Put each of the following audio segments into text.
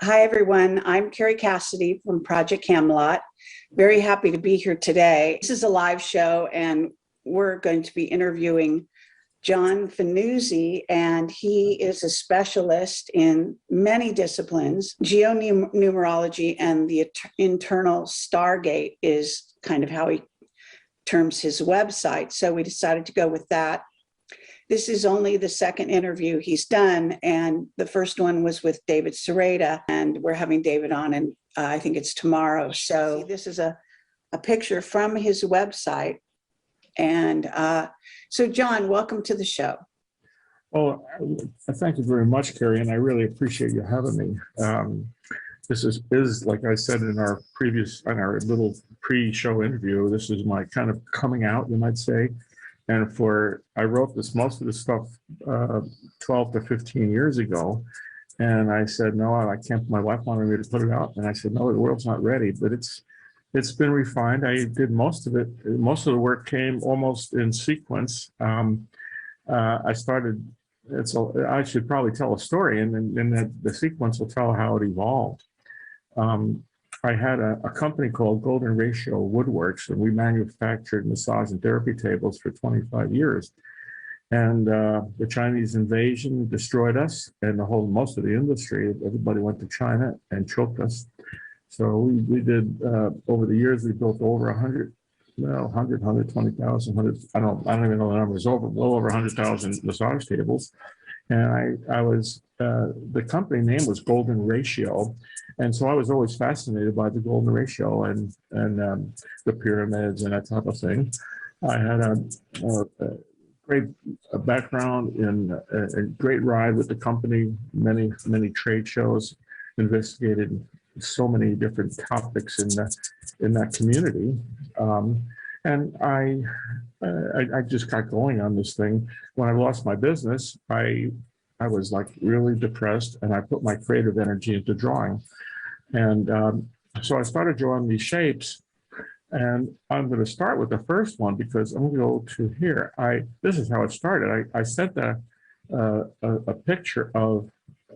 Hi, everyone. I'm Carrie Cassidy from Project Camelot. Very happy to be here today. This is a live show, and we're going to be interviewing John Fanuzzi, and he is a specialist in many disciplines. Geonumerology and the internal Stargate is kind of how he terms his website. So we decided to go with that. This is only the second interview he's done, and the first one was with David Sereda, and we're having David on, and I think it's tomorrow. So this is a picture from his website. And so, John, welcome to the show. Well, thank you very much, Carrie, and I really appreciate you having me. This is like I said in our little pre-show interview, this is my kind of coming out, you might say. And I wrote most of this stuff 12 to 15 years ago. And I said, no, I can't, my wife wanted me to put it out. And I said, no, the world's not ready, but it's been refined. I did most of it. Most of the work came almost in sequence. I should probably tell a story, and then the sequence will tell how it evolved. I had a company called Golden Ratio Woodworks, and we manufactured massage and therapy tables for 25 years. And the Chinese invasion destroyed us and most of the industry. Everybody went to China and choked us. So we did, over the years, we built over 120,000, I don't even know the numbers, well over 100,000 massage tables. And the company name was Golden Ratio. And so I was always fascinated by the Golden Ratio and the pyramids and that type of thing. I had a great background in a great ride with the company, many trade shows, investigated so many different topics in that community. And I just got going on this thing. When I lost my business, I was like really depressed, and I put my creative energy into drawing. And so I started drawing these shapes, and I'm going to start with the first one because I'm going to go to here. This is how it started. I sent a picture of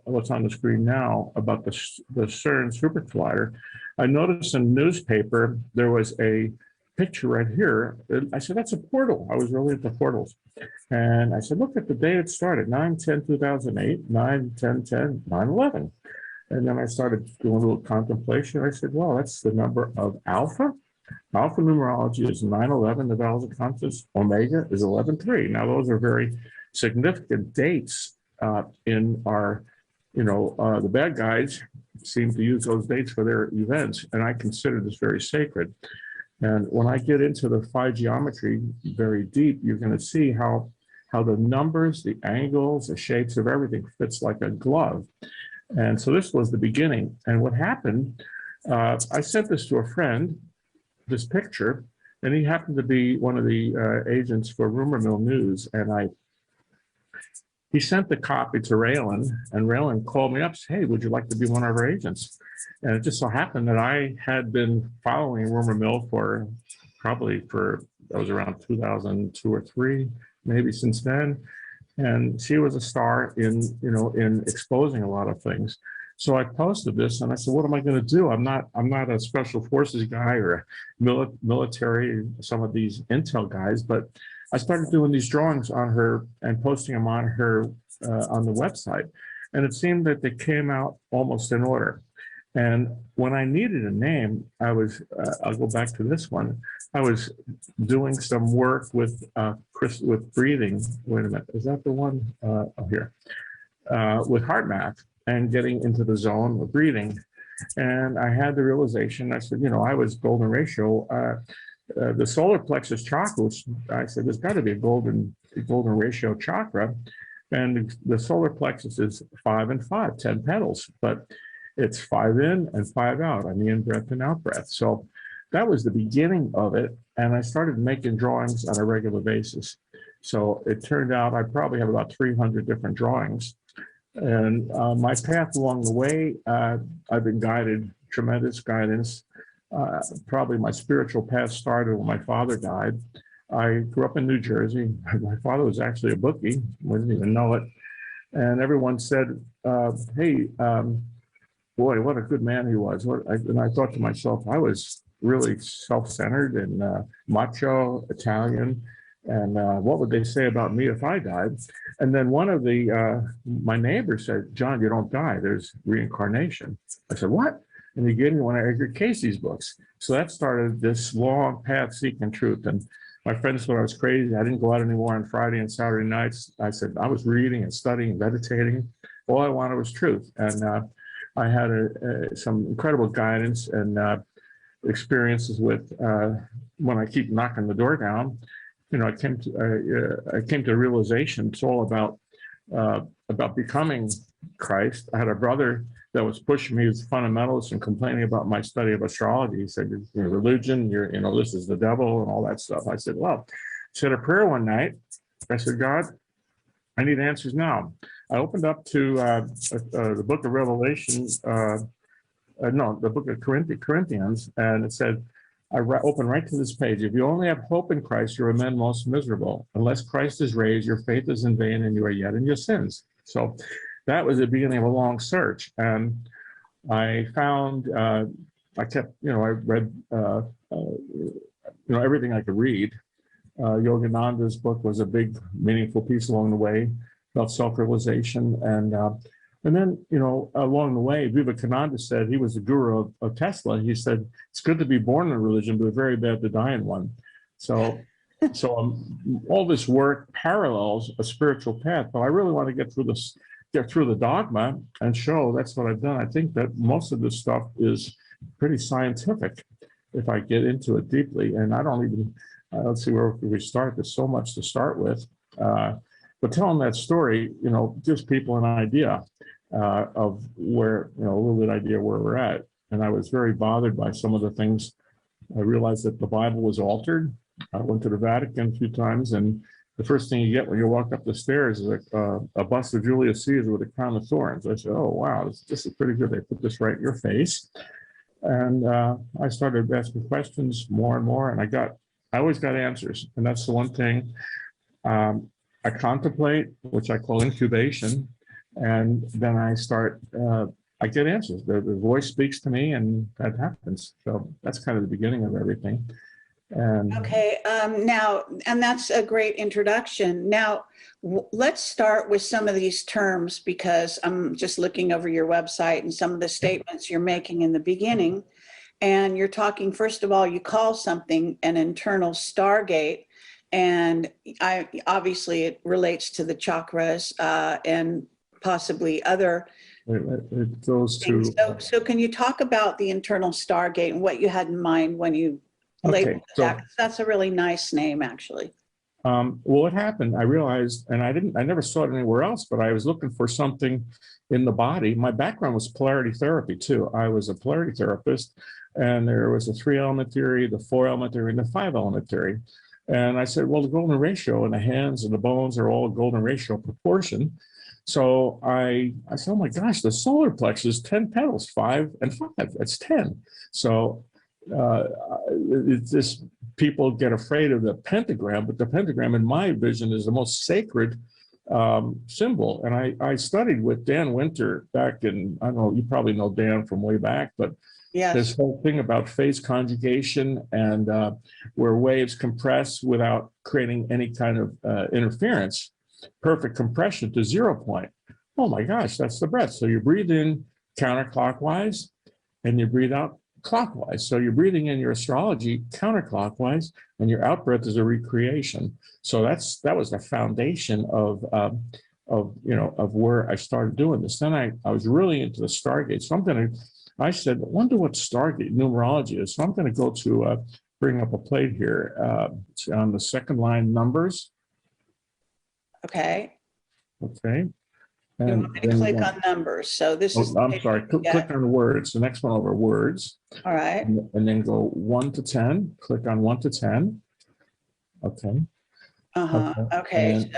what's on the screen now about the CERN Super Collider. I noticed in the newspaper there was a picture right here. I said, that's a portal. I was really into portals. And I said, look at the day it started, 9/10/2008, 9/10/10, 9/11. And then I started doing a little contemplation. I said, well, that's the number of alpha. Alpha numerology is 9/11, the vowels of conscious. Omega is 11/3. Now, those are very significant dates in our, the bad guys seem to use those dates for their events. And I consider this very sacred. And when I get into the phi geometry very deep, you're going to see how the numbers, the angles, the shapes of everything fits like a glove. And so this was the beginning. And what happened, I sent this to a friend, this picture, and he happened to be one of the agents for Rumor Mill News. And he sent the copy to Raylan, and Raylan called me up and said, hey, would you like to be one of our agents? And it just so happened that I had been following Rumor Mill that was around 2002 or 3, maybe since then. And she was a star in exposing a lot of things. So I posted this and I said, what am I going to do? I'm not a special forces guy or a military, some of these intel guys, but I started doing these drawings on her and posting them on her on the website. And it seemed that they came out almost in order. And when I needed a name, I'll go back to this one. I was doing some work with breathing. Wait a minute, is that the one here? With heart math and getting into the zone of breathing. And I had the realization, I said, I was Golden Ratio. The solar plexus chakra, which I said, there's got to be a golden ratio chakra. And the solar plexus is 5 and 5, 10 petals, but it's 5 in and 5 out on the in-breath and out-breath. So that was the beginning of it. And I started making drawings on a regular basis. So it turned out I probably have about 300 different drawings. And my path along the way, I've been guided, tremendous guidance. Probably my spiritual path started when my father died. I grew up in New Jersey. My father was actually a bookie. I didn't even know it. And everyone said, hey, boy, what a good man he was. And I thought to myself, I was really self-centered and macho Italian. And what would they say about me if I died? And then one of my neighbors said, John, you don't die. There's reincarnation. I said, what? And he gave me one of Edgar Casey's books. So that started this long path seeking truth. And my friends thought I was crazy. I didn't go out anymore on Friday and Saturday nights. I said, I was reading and studying and meditating. All I wanted was truth. And I had some incredible guidance and experiences with when I keep knocking the door down. You know, I came to a realization. It's all about becoming Christ. I had a brother that was pushing me. He was a fundamentalist and complaining about my study of astrology. He said, "Your religion, this is the devil and all that stuff." I said, "Well," I said a prayer one night. I said, "God, I need answers now." I opened up to the book of Revelation. The book of Corinthians, and it said, I open right to this page. If you only have hope in Christ, you're men most miserable. Unless Christ is raised, your faith is in vain and you are yet in your sins. So that was the beginning of a long search. And I found, I read, everything I could read. Yogananda's book was a big, meaningful piece along the way about self-realization. And then, along the way, Vivekananda said, he was the guru of Tesla. He said, it's good to be born in a religion, but very bad to die in one. So all this work parallels a spiritual path, but I really want to get through the dogma and show that's what I've done. I think that most of this stuff is pretty scientific if I get into it deeply. And I don't even, let's see where we start. There's so much to start with. But telling that story, gives people an idea of where, a little bit idea where we're at. And I was very bothered by some of the things. I realized that the Bible was altered. I went to the Vatican a few times, and the first thing you get when you walk up the stairs is a bust of Julius Caesar with a crown of thorns. I said, oh, wow, this is pretty good. They put this right in your face. And I started asking questions more and more, and I always got answers. And that's the one thing I contemplate, which I call incubation. And then I get answers. The voice speaks to me, and that happens. So that's kind of the beginning of everything. And okay, now, and that's a great introduction. Now, let's start with some of these terms, because I'm just looking over your website and some of the statements you're making in the beginning. And you're talking, first of all, you call something an internal stargate. And obviously it relates to the chakras and possibly other it goes things. So can you talk about the internal stargate and what you had in mind when you labeled that? That's a really nice name, actually. Well, what happened, I realized, and I never saw it anywhere else, but I was looking for something in the body. My background was polarity therapy too. I was a polarity therapist, and there was a 3-element theory, the 4-element theory, and the 5-element theory. And I said, well, the golden ratio in the hands and the bones are all a golden ratio proportion. So I said, oh my gosh, the solar plexus, 10 petals, 5 and 5, that's 10. So people get afraid of the pentagram, but the pentagram in my vision is the most sacred symbol. And I studied with Dan Winter back in, I don't know, you probably know Dan from way back, but yes. This whole thing about phase conjugation and where waves compress without creating any kind of interference, perfect compression to 0 point. Oh my gosh, that's the breath. So you breathe in counterclockwise and you breathe out clockwise. So you're breathing in your astrology counterclockwise, and your out breath is a recreation. So that was the foundation of where I started doing this. Then I was really into the Stargate. So I said, I wonder what Stargate numerology is. So I'm going to go to bring up a plate here on the second line, numbers. Okay. Okay. And you want me to click on numbers. So this is. I'm sorry. Click on words. The next one over, words. All right. And then go 1 to 10. Click on 1 to 10. Okay. Okay.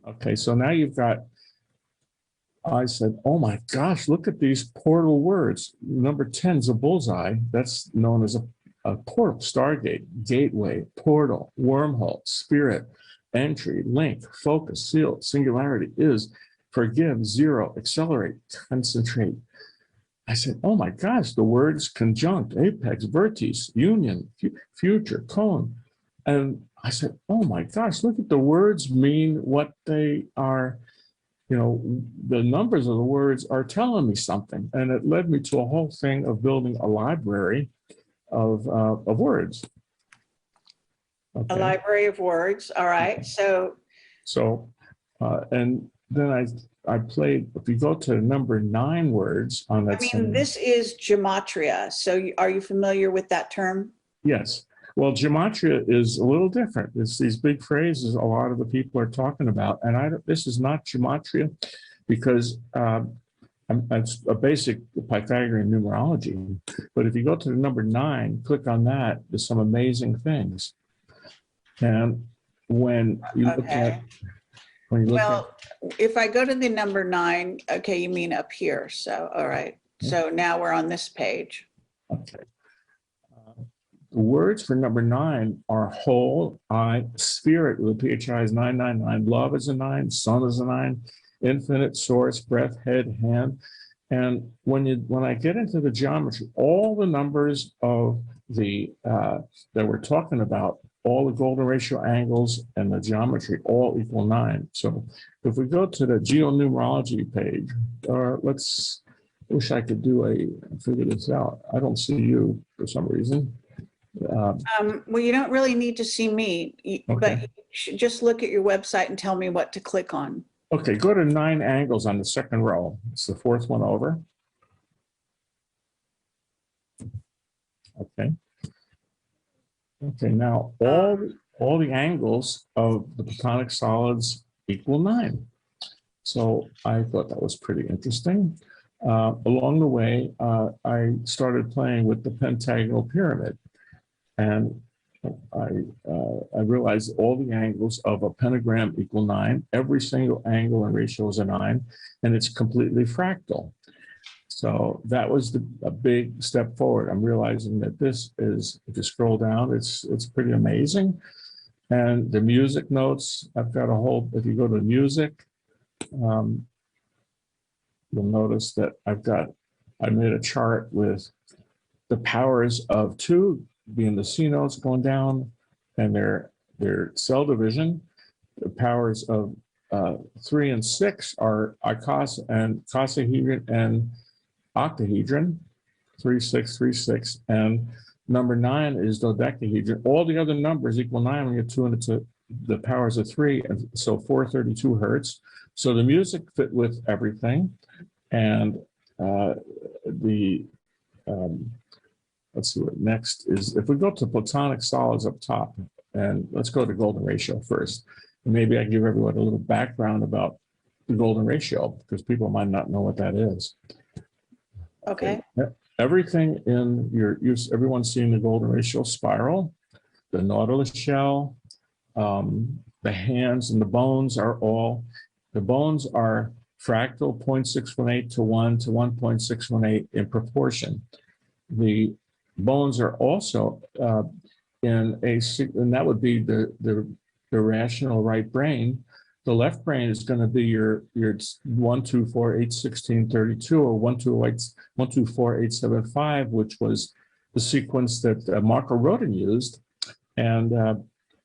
Okay. So now you've got. I said, oh my gosh, look at these portal words. Number 10 is a bullseye. That's known as a portal, stargate, gateway, portal, wormhole, spirit, entry, link, focus, seal, singularity, is, forgive, 0, accelerate, concentrate, I said, oh my gosh, the words conjunct, apex, vertex, union, future, cone. And I said, oh my gosh, look at the words mean what they are. You know, the numbers of the words are telling me something. And it led me to a whole thing of building a library of words. A Okay. library of words. All right. So And then I played, if you go to number 9 words on that same. this is gematria. So are you familiar with that term? Yes. Well, gematria is a little different. It's these big phrases a lot of the people are talking about. And this is not gematria because it's a basic Pythagorean numerology. But if you go to the number 9, click on that, there's some amazing things. And when you look at, if I go to the number 9, okay, you mean up here. So, all right. So now we're on this page. Okay. The words for number 9 are whole, I, spirit with PHI is 999, love is a 9, sun is a 9, infinite, source, breath, head, hand. And when I get into the geometry, all the numbers of the that we're talking about, all the golden ratio angles and the geometry all equal 9. So if we go to the geonumerology page, wish I could figure this out. I don't see you for some reason. Well, you don't really need to see me, but you should just look at your website and tell me what to click on. Okay, go to 9 angles on the second row. It's the 4th one over. Okay. Okay, now all the angles of the Platonic solids equal 9. So I thought that was pretty interesting. Along the way, I started playing with the pentagonal pyramid. And I realized all the angles of a pentagram equal 9. Every single angle and ratio is a 9, and it's completely fractal. So that was a big step forward. I'm realizing that this is, if you scroll down, it's pretty amazing. And the music notes, I've got a whole, if you go to music, you'll notice that I made a chart with the powers of 2 being the C notes going down and their cell division. The powers of 3 and 6 are icosahedron and octahedron, 3, 6, 3, 6. And number 9 is dodecahedron. All the other numbers equal 9 when you get 2 into the powers of 3. And so 432 hertz. So the music fit with everything. And let's see what next is. If we go to Platonic solids up top, and let's go to golden ratio first. And maybe I give everyone a little background about the golden ratio because people might not know what that is. Okay. Everything in your use, everyone's seen the golden ratio spiral, the nautilus shell, the hands and the bones are fractal 0.618 to 1 to 1.618 in proportion. The bones are also and that would be the rational right brain. The left brain is going to be your 1, 2, 4, 8, 16, 32, or 1, 2, 4, 8, 7, 5, which was the sequence that Marco Rodin used, and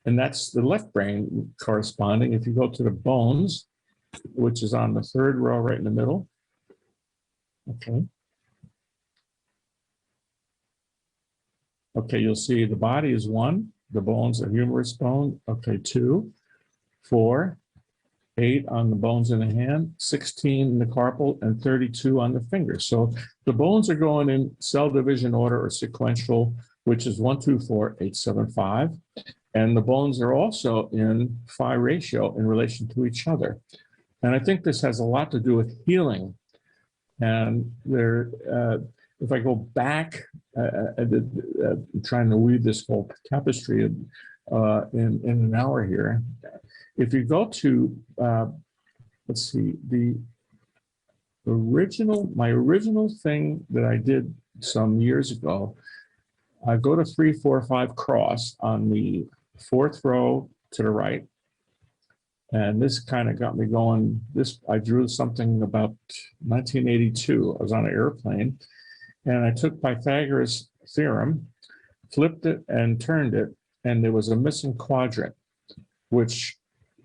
that's the left brain corresponding. If you go to the bones, which is on the 3rd row right in the middle, okay. Okay, you'll see the body is 1, the bones are humerus bone, okay, 2, 4, 8 on the bones in the hand, 16 in the carpal, and 32 on the fingers. So the bones are going in cell division order or sequential, which is 1, 2, 4, 8, 7, 5. And the bones are also in phi ratio in relation to each other. And I think this has a lot to do with healing. And if I go back, trying to weave this whole tapestry in an hour here, if you go to, let's see, my original thing that I did some years ago, I go to 3, 4, 5 cross on the 4th row to the right. And this kind of got me going. I drew something about 1982. I was on an airplane, and I took Pythagoras' theorem, flipped it and turned it, and there was a missing quadrant, which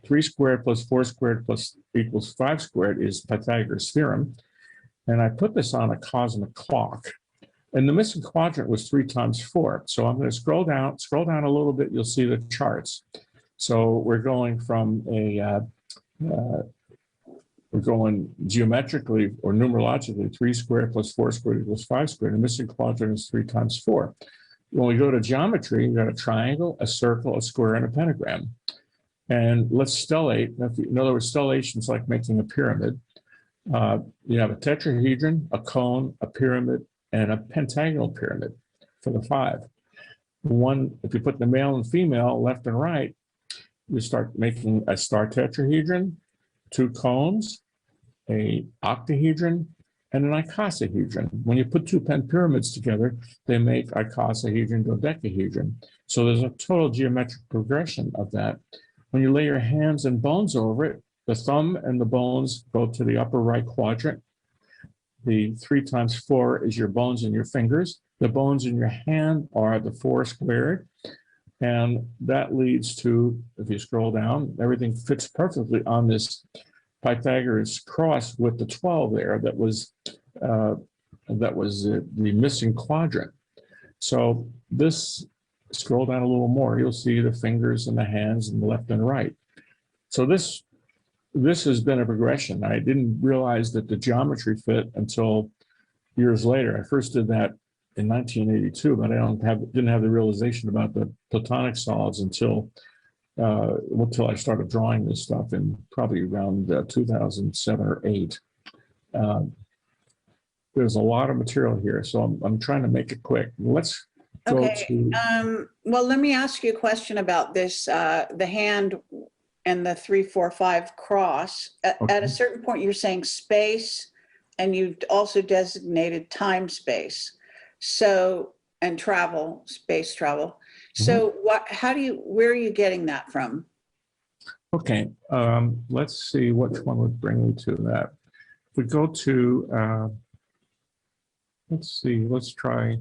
3 squared plus 4 squared plus equals 5 squared is Pythagoras' theorem. And I put this on a cosmic clock. And the missing quadrant was 3 times 4. So I'm going to scroll down a little bit. You'll see the charts. So we're going from we're going geometrically or numerologically, 3 squared plus 4 squared equals 5 squared. The missing quadrant is 3 times 4. When we go to geometry, you got a triangle, a circle, a square, and a pentagram. And let's stellate. In other words, stellation is like making a pyramid. You have a tetrahedron, a cone, a pyramid, and a pentagonal pyramid for the 5. If you put the male and female left and right, you start making a star tetrahedron, 2 cones, a octahedron, and an icosahedron. When you put 2 pyramids together, they make icosahedron, dodecahedron. So there's a total geometric progression of that. When you lay your hands and bones over it, the thumb and the bones go to the upper right quadrant. The 3 times 4 is your bones in your fingers. The bones in your hand are the 4 squared. And that leads to, if you scroll down, everything fits perfectly on this Pythagoras cross with the 12 there. That was the missing quadrant. So this, scroll down a little more, you'll see the fingers and the hands and the left and right. So this has been a progression. I didn't realize that the geometry fit until years later. I first did that in 1982, but I didn't have the realization about the Platonic solids until I started drawing this stuff in probably around 2007 or 8. There's a lot of material here, so I'm trying to make it quick. Let's go to. Well, let me ask you a question about this, the hand and the 3, 4, 5 cross. At a certain point, you're saying space, and you've also designated time space. So, and travel, space travel. So where are you getting that from? Okay, let's see which one would bring me to that. If we go to, let's try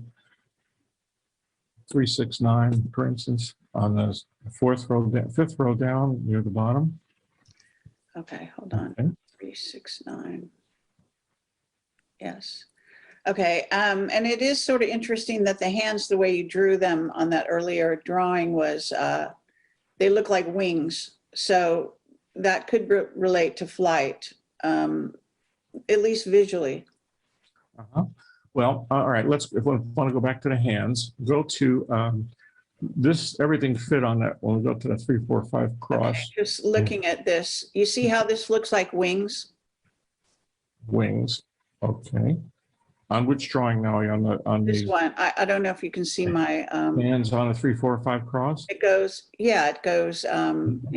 369, for instance, on the 5th row down near the bottom. Okay, hold on. Okay. 369. Yes. Okay, and it is sort of interesting that the hands, the way you drew them on that earlier drawing was, they look like wings. So that could relate to flight, at least visually. Well, all right, if we want to go back to the hands, go to this, everything fit on that. When we go to the 3, 4, 5 cross. Okay, just looking at this, you see how this looks like wings? Wings, okay. On which drawing now? On This the one, I don't know if you can see my hands on a 3, 4, 5 cross. It goes, you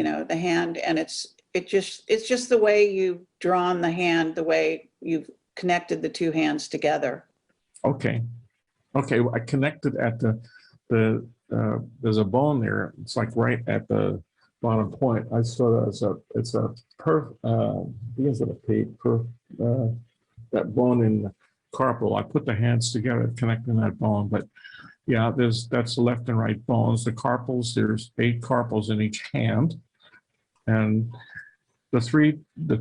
know, the hand, and it's just the way you've drawn the hand, the way you've connected the 2 hands together. Okay. I connected at there's a bone there. It's like right at the bottom point. I saw that it's a begins with a P, that bone in the carpal. I put the hands together, connecting that bone. But yeah, that's the left and right bones. The carpals, there's 8 carpals in each hand. And the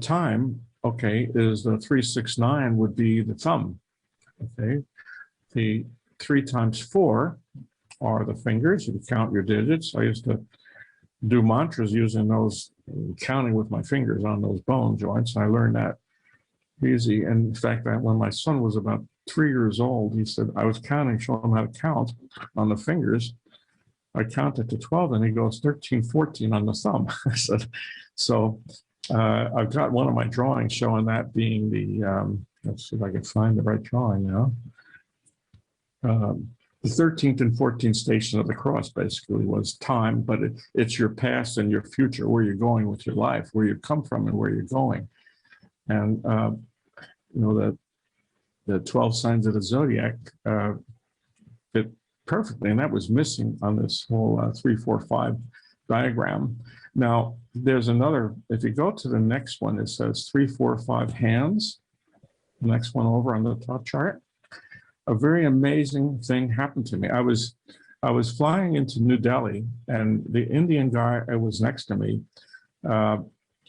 time, is the 369 would be the thumb. Okay. The 3 times 4 are the fingers. You count your digits. I used to do mantras using those, counting with my fingers on those bone joints. I learned that easy. And in fact, when my son was about 3 years old, he said, I was counting, showing him how to count on the fingers. I counted to 12 and he goes 13, 14 on the thumb. I said, so I've got one of my drawings showing that being the, let's see if I can find the right drawing now. The 13th and 14th station of the cross basically was time, but it's your past and your future, where you're going with your life, where you come from and where you're going. And, you know, the 12 signs of the zodiac fit perfectly, and that was missing on this whole 3, 4, 5 diagram. Now, there's another, if you go to the next one, it says 3, 4, 5 hands. The next one over on the top chart. A very amazing thing happened to me. I was flying into New Delhi, and the Indian guy that was next to me, I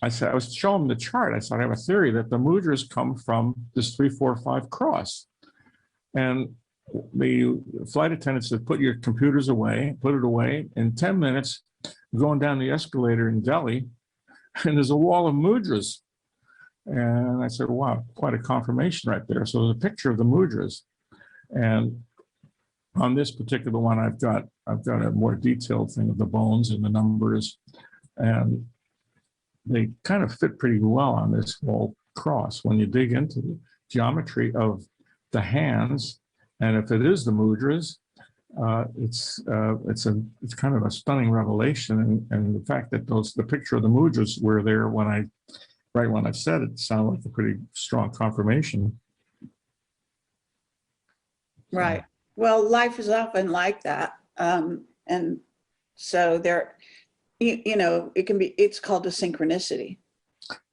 was showing him the chart. I said, I have a theory that the mudras come from this 3, 4, 5 cross. And the flight attendant said, put your computers away, put it away. In 10 minutes, going down the escalator in Delhi, and there's a wall of mudras. And I said, wow, quite a confirmation right there. So there's a picture of the mudras. And on this particular one, I've got a more detailed thing of the bones and the numbers. And they kind of fit pretty well on this whole cross. When you dig into the geometry of the hands, and if it is the mudras, it's kind of a stunning revelation. And the fact that the picture of the mudras were there right when I said it, sounded like a pretty strong confirmation. Right. Well, life is often like that. And so there, it's called a synchronicity.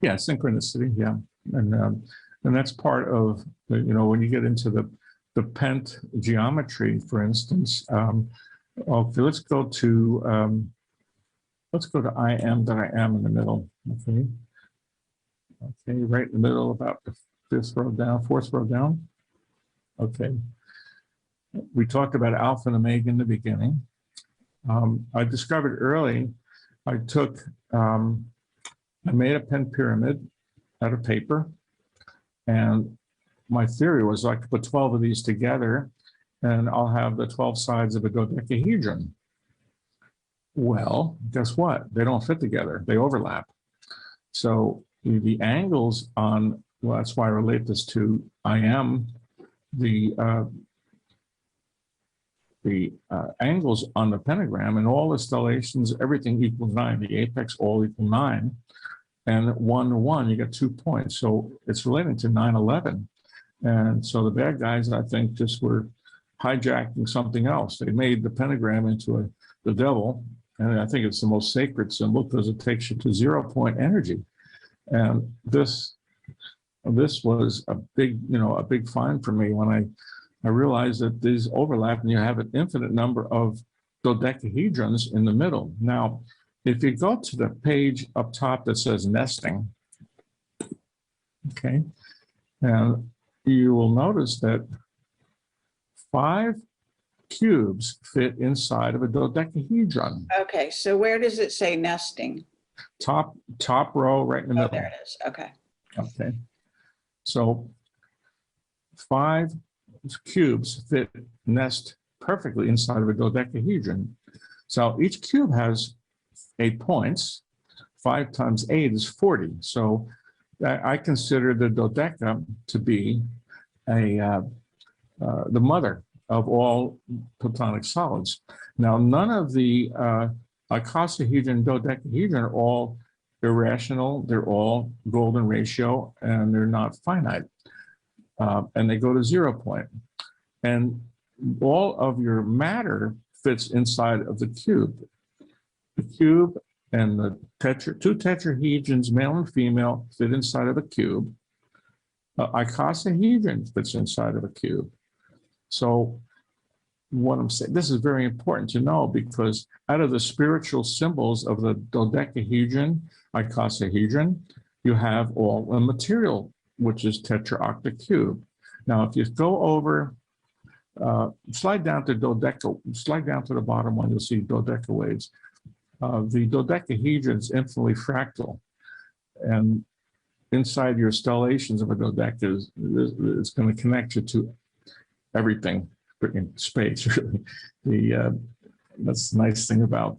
Yeah, synchronicity. Yeah. And that's part of, when you get into the pent geometry, for instance. Okay, let's go to I am that I am in the middle. Okay. Okay, right in the middle, about the 5th row down, 4th row down. Okay. We talked about alpha and omega in the beginning. I discovered early, I made a pen pyramid out of paper, and my theory was I could put 12 of these together and I'll have the 12 sides of a dodecahedron. Well, guess what? They don't fit together, they overlap. So the angles on, well, that's why I relate this to I am, the angles on the pentagram and all the stellations, everything equals 9. The apex all equal 9. And 1 to 1, you get 2 points. So it's relating to 9/11. And so the bad guys, I think, just were hijacking something else. They made the pentagram into the devil. And I think it's the most sacred symbol because it takes you to 0-point energy. And this was a big find for me when I realized that these overlap and you have an infinite number of dodecahedrons in the middle. Now, if you go to the page up top that says nesting, okay, and you will notice that 5 cubes fit inside of a dodecahedron. Okay, so where does it say nesting? Top row, right in the middle. Oh, there it is. Okay. Okay. So 5 cubes nest perfectly inside of a dodecahedron. So each cube has 8 points. 5 times 8 is 40. So I consider the dodeca to be the mother of all platonic solids. Now, none of the icosahedron, dodecahedron are all irrational. They're all golden ratio, and they're not finite. And they go to 0 point. And all of your matter fits inside of the cube. The cube and the 2 tetrahedrons, male and female, fit inside of a cube. Icosahedron fits inside of a cube. So what I'm saying, this is very important to know, because out of the spiritual symbols of the dodecahedron, icosahedron, you have all the material, which is tetraocta cube. Now, if you go over, slide down to the bottom one, you'll see dodeca waves. The dodecahedron is infinitely fractal, and inside your stellations of a dodeca is going to connect you to everything in space, really. That's the nice thing about,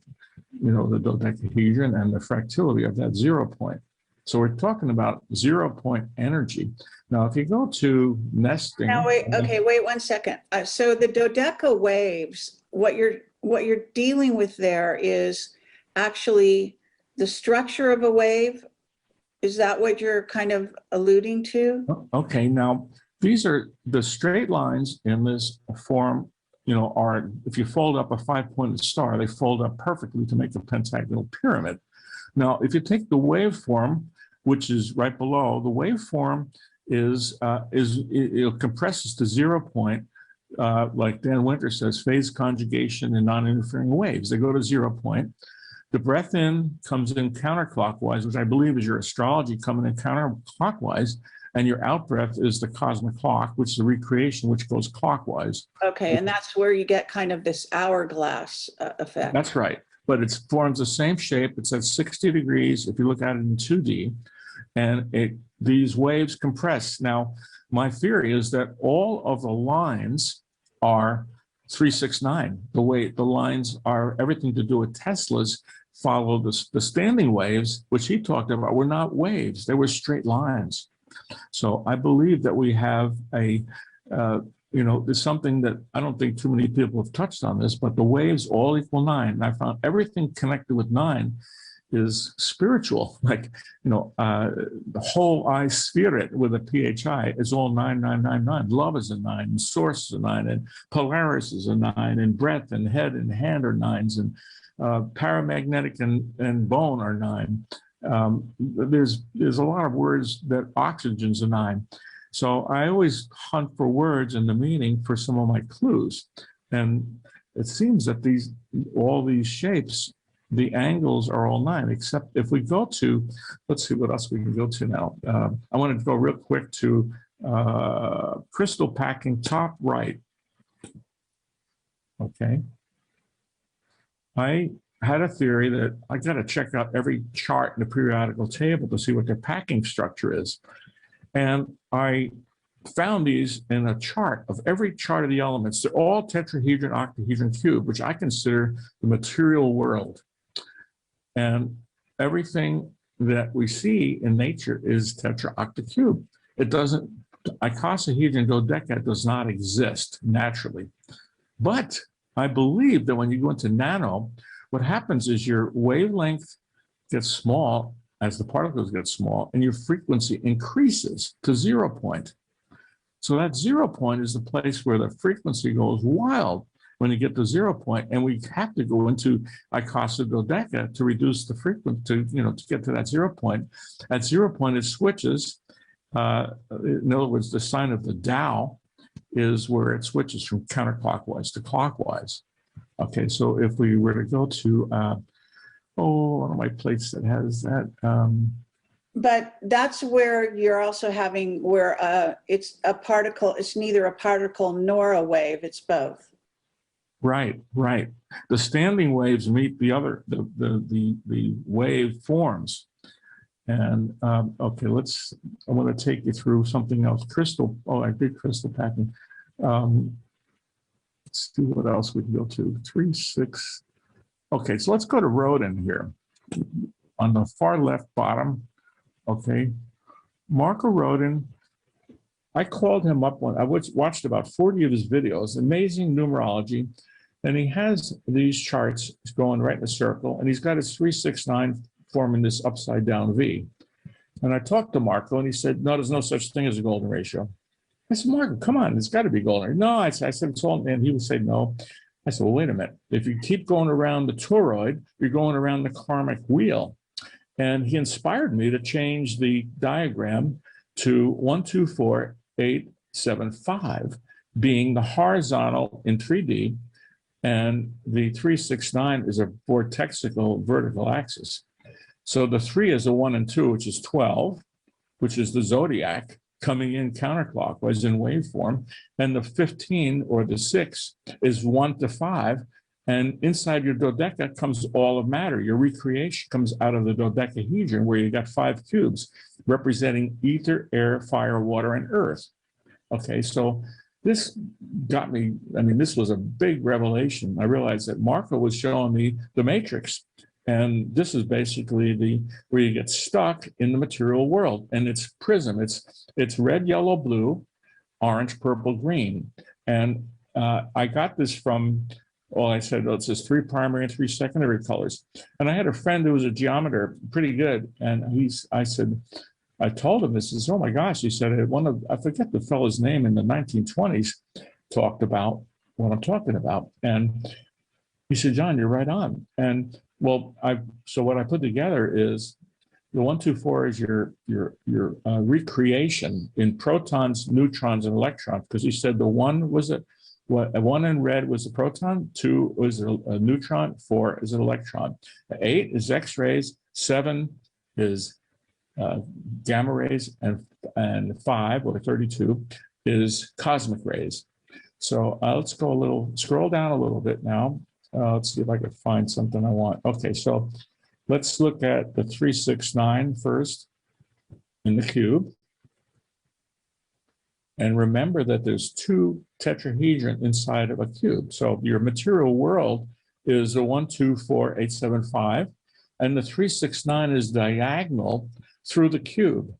the dodecahedron and the fractility of that 0 point. So we're talking about 0 point energy. Now, if you go to nesting. Now, wait 1 second. So the dodeca waves, what you're dealing with there is actually the structure of a wave. Is that what you're kind of alluding to? Okay, now these are the straight lines in this form, are, if you fold up a 5-pointed star, they fold up perfectly to make a pentagonal pyramid. Now, if you take the waveform, which is right below, the waveform it compresses to 0 point, like Dan Winter says, phase conjugation and non-interfering waves. They go to 0 point. The breath in comes in counterclockwise, which I believe is your astrology coming in counterclockwise, and your out breath is the cosmic clock, which is the recreation, which goes clockwise. Okay, and that's where you get kind of this hourglass effect. That's right, but it forms the same shape. It's at 60 degrees if you look at it in 2D, and these waves compress. Now, my theory is that all of the lines are 369. The way the lines are, everything to do with Tesla's follow the standing waves, which he talked about, were not waves. They were straight lines. So I believe that we have there's something that I don't think too many people have touched on this, but the waves all equal 9. And I found everything connected with 9 is spiritual. Like, the whole I spirit with a PHI is all 9, 9, 9, 9. Love is a 9, and source is a 9, and Polaris is a 9, and breath and head and hand are 9s, and paramagnetic and bone are 9. There's a lot of words that oxygen's a 9. So I always hunt for words and the meaning for some of my clues. And it seems that all these shapes, the angles are all 9, except if we go to, let's see what else we can go to now. I want to go real quick to crystal packing top right. Okay. I had a theory that I got to check out every chart in the periodical table to see what their packing structure is. And I found these in a chart of every chart of the elements. They're all tetrahedron, octahedron, cube, which I consider the material world. And everything that we see in nature is tetra, octa, cube. It doesn't, icosahedron, dodeca does not exist naturally. But I believe that when you go into nano, what happens is your wavelength gets small as the particles get small, and your frequency increases to 0 point. So that 0 point is the place where the frequency goes wild when you get to 0 point, and we have to go into icosadodeca to reduce the frequency to get to that 0 point. At 0 point, it switches. In other words, the sign of the Tao is where it switches from counterclockwise to clockwise. Okay, so if we were to go to one of my plates that has that. But that's where you're also having where it's a particle. It's neither a particle nor a wave. It's both. Right, right. The standing waves meet the other the wave forms. And okay, I want to take you through something else. Crystal. Oh, I did crystal packing. Let's see what else we can go to. 3, 6. Okay, so let's go to Rodin here on the far left bottom. Okay, Marco Rodin. I called him up I watched about 40 of his videos, amazing numerology. And he has these charts going right in a circle, and he's got his 369 forming this upside down V. And I talked to Marco, and he said, no, there's no such thing as a golden ratio. I said, Marco, come on, it's got to be golden. No, I said, it's all, and he would say no. I said, well, wait a minute. If you keep going around the toroid, you're going around the karmic wheel. And he inspired me to change the diagram to 1, 2, 4, 8, 7, 5, being the horizontal in 3D, and the 369 is a vortexical vertical axis. So the 3 is a 1 and 2, which is 12, which is the zodiac coming in counterclockwise in waveform. And the 15 or the 6 is 1 to 5. And inside your dodeca comes all of matter. Your recreation comes out of the dodecahedron, where you got 5 cubes representing ether, air, fire, water, and earth. Okay, so this got me, this was a big revelation. I realized that Marco was showing me the matrix. And this is basically where you get stuck in the material world. And it's prism. It's red, yellow, blue, orange, purple, green. And I got this from, I said, it says 3 primary and 3 secondary colors. And I had a friend who was a geometer, pretty good. And I told him this, is, oh my gosh, he said, I forget the fellow's name in the 1920s, talked about what I'm talking about. And He said, John, you're right on. And well, so what I put together is the 124 is your recreation in protons, neutrons, and electrons. Because he said the one was one in red was a proton, 2 was a neutron, 4 is an electron, 8 is X-rays, 7 is gamma rays, and 5 or 32 is cosmic rays. So let's scroll down a little bit now. Let's see if I can find something I want. Okay, so let's look at the 369 first in the cube. And remember that there's 2 tetrahedron inside of a cube. So your material world is the 1, 2, 4, 8, 7, 5. And the 369 is diagonal through the cube.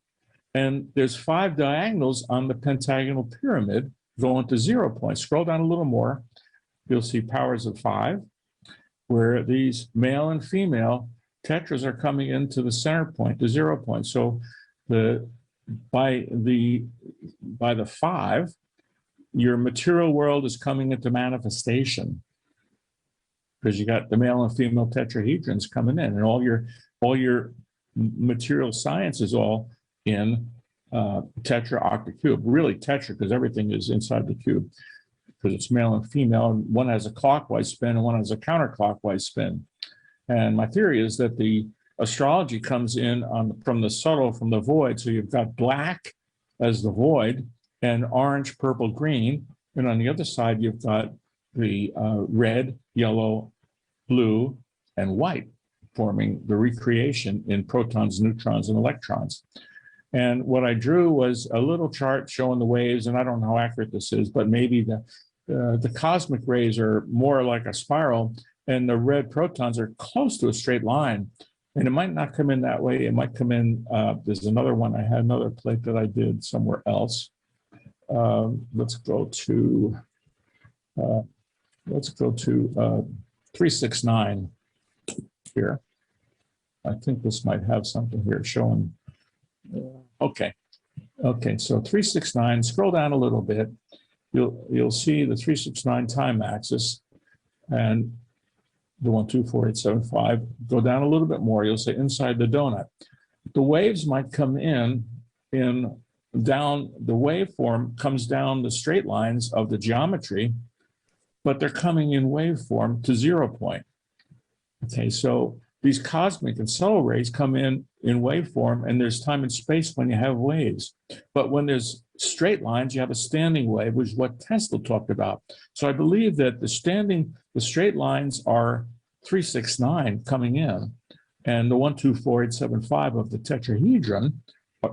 And there's 5 diagonals on the pentagonal pyramid going to 0 point. Scroll down a little more. You'll see powers of 5, where these male and female tetras are coming into the center point, the 0 point. So by the 5, your material world is coming into manifestation, because you got the male and female tetrahedrons coming in, and all your material science is all in tetra octacube. Really tetra, because everything is inside the cube, because it's male and female, and one has a clockwise spin and one has a counterclockwise spin. And my theory is that the astrology comes in from the subtle, from the void. So you've got black as the void, and orange, purple, green. And on the other side, you've got the red, yellow, blue, and white, forming the recreation in protons, neutrons, and electrons. And what I drew was a little chart showing the waves, and I don't know how accurate this is, but maybe the cosmic rays are more like a spiral, and the red protons are close to a straight line. And it might not come in that way. It might come in, there's another one. I had another plate that I did somewhere else. Let's go to 369 here. I think this might have something here showing. Okay, so 369, scroll down a little bit. You'll see the 369 time axis, and the 1, 2, 4, 8, 7, 5. Go down a little bit more. You'll say inside the donut. The waves might come in down. The waveform comes down the straight lines of the geometry, but they're coming in waveform to 0 point. Okay, so these cosmic and solar rays come in waveform, and there's time and space when you have waves. But when there's straight lines, you have a standing wave, which is what Tesla talked about. So I believe that the straight lines are 369 coming in, and the 1, 2, 4, 8, 7, 5 of the tetrahedron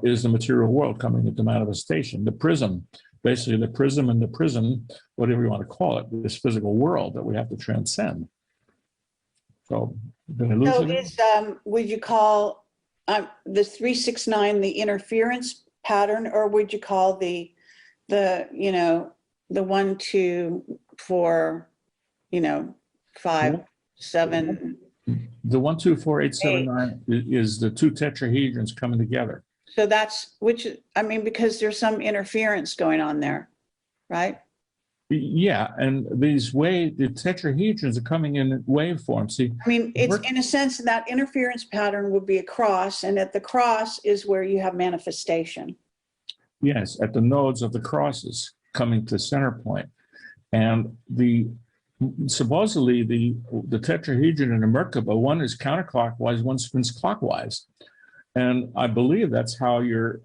is the material world coming into manifestation. The prism, basically the prism and the prism, whatever you want to call it, this physical world that we have to transcend. So, would you call the 369 the interference pattern, or would you call the 1, 2, 4, 5, 7? The 1, 2, 4, 8, 7, 9 is the 2 tetrahedrons coming together. So that's because there's some interference going on there, right? Yeah, and the tetrahedrons are coming in waveform. See, it's in a sense that interference pattern would be a cross, and at the cross is where you have manifestation. Yes, at the nodes of the crosses coming to center point. And supposedly the tetrahedron in the Merkaba, one is counterclockwise, one spins clockwise. And I believe that's how you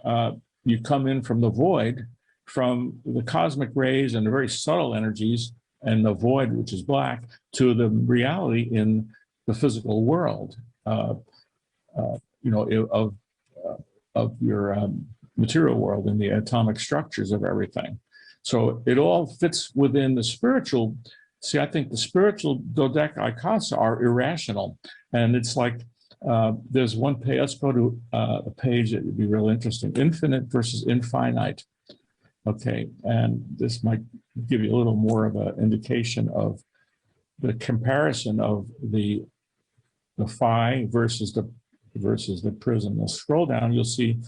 come in from the void, from the cosmic rays and the very subtle energies and the void, which is black, to the reality in the physical world, of your material world and the atomic structures of everything. So it all fits within the spiritual. See, I think the spiritual dodecahedrons are irrational, and it's like there's one page. Let's go to a page that would be real interesting: infinite versus infinite. Okay, and this might give you a little more of an indication of the comparison of the phi versus the prism. Now scroll down, you'll see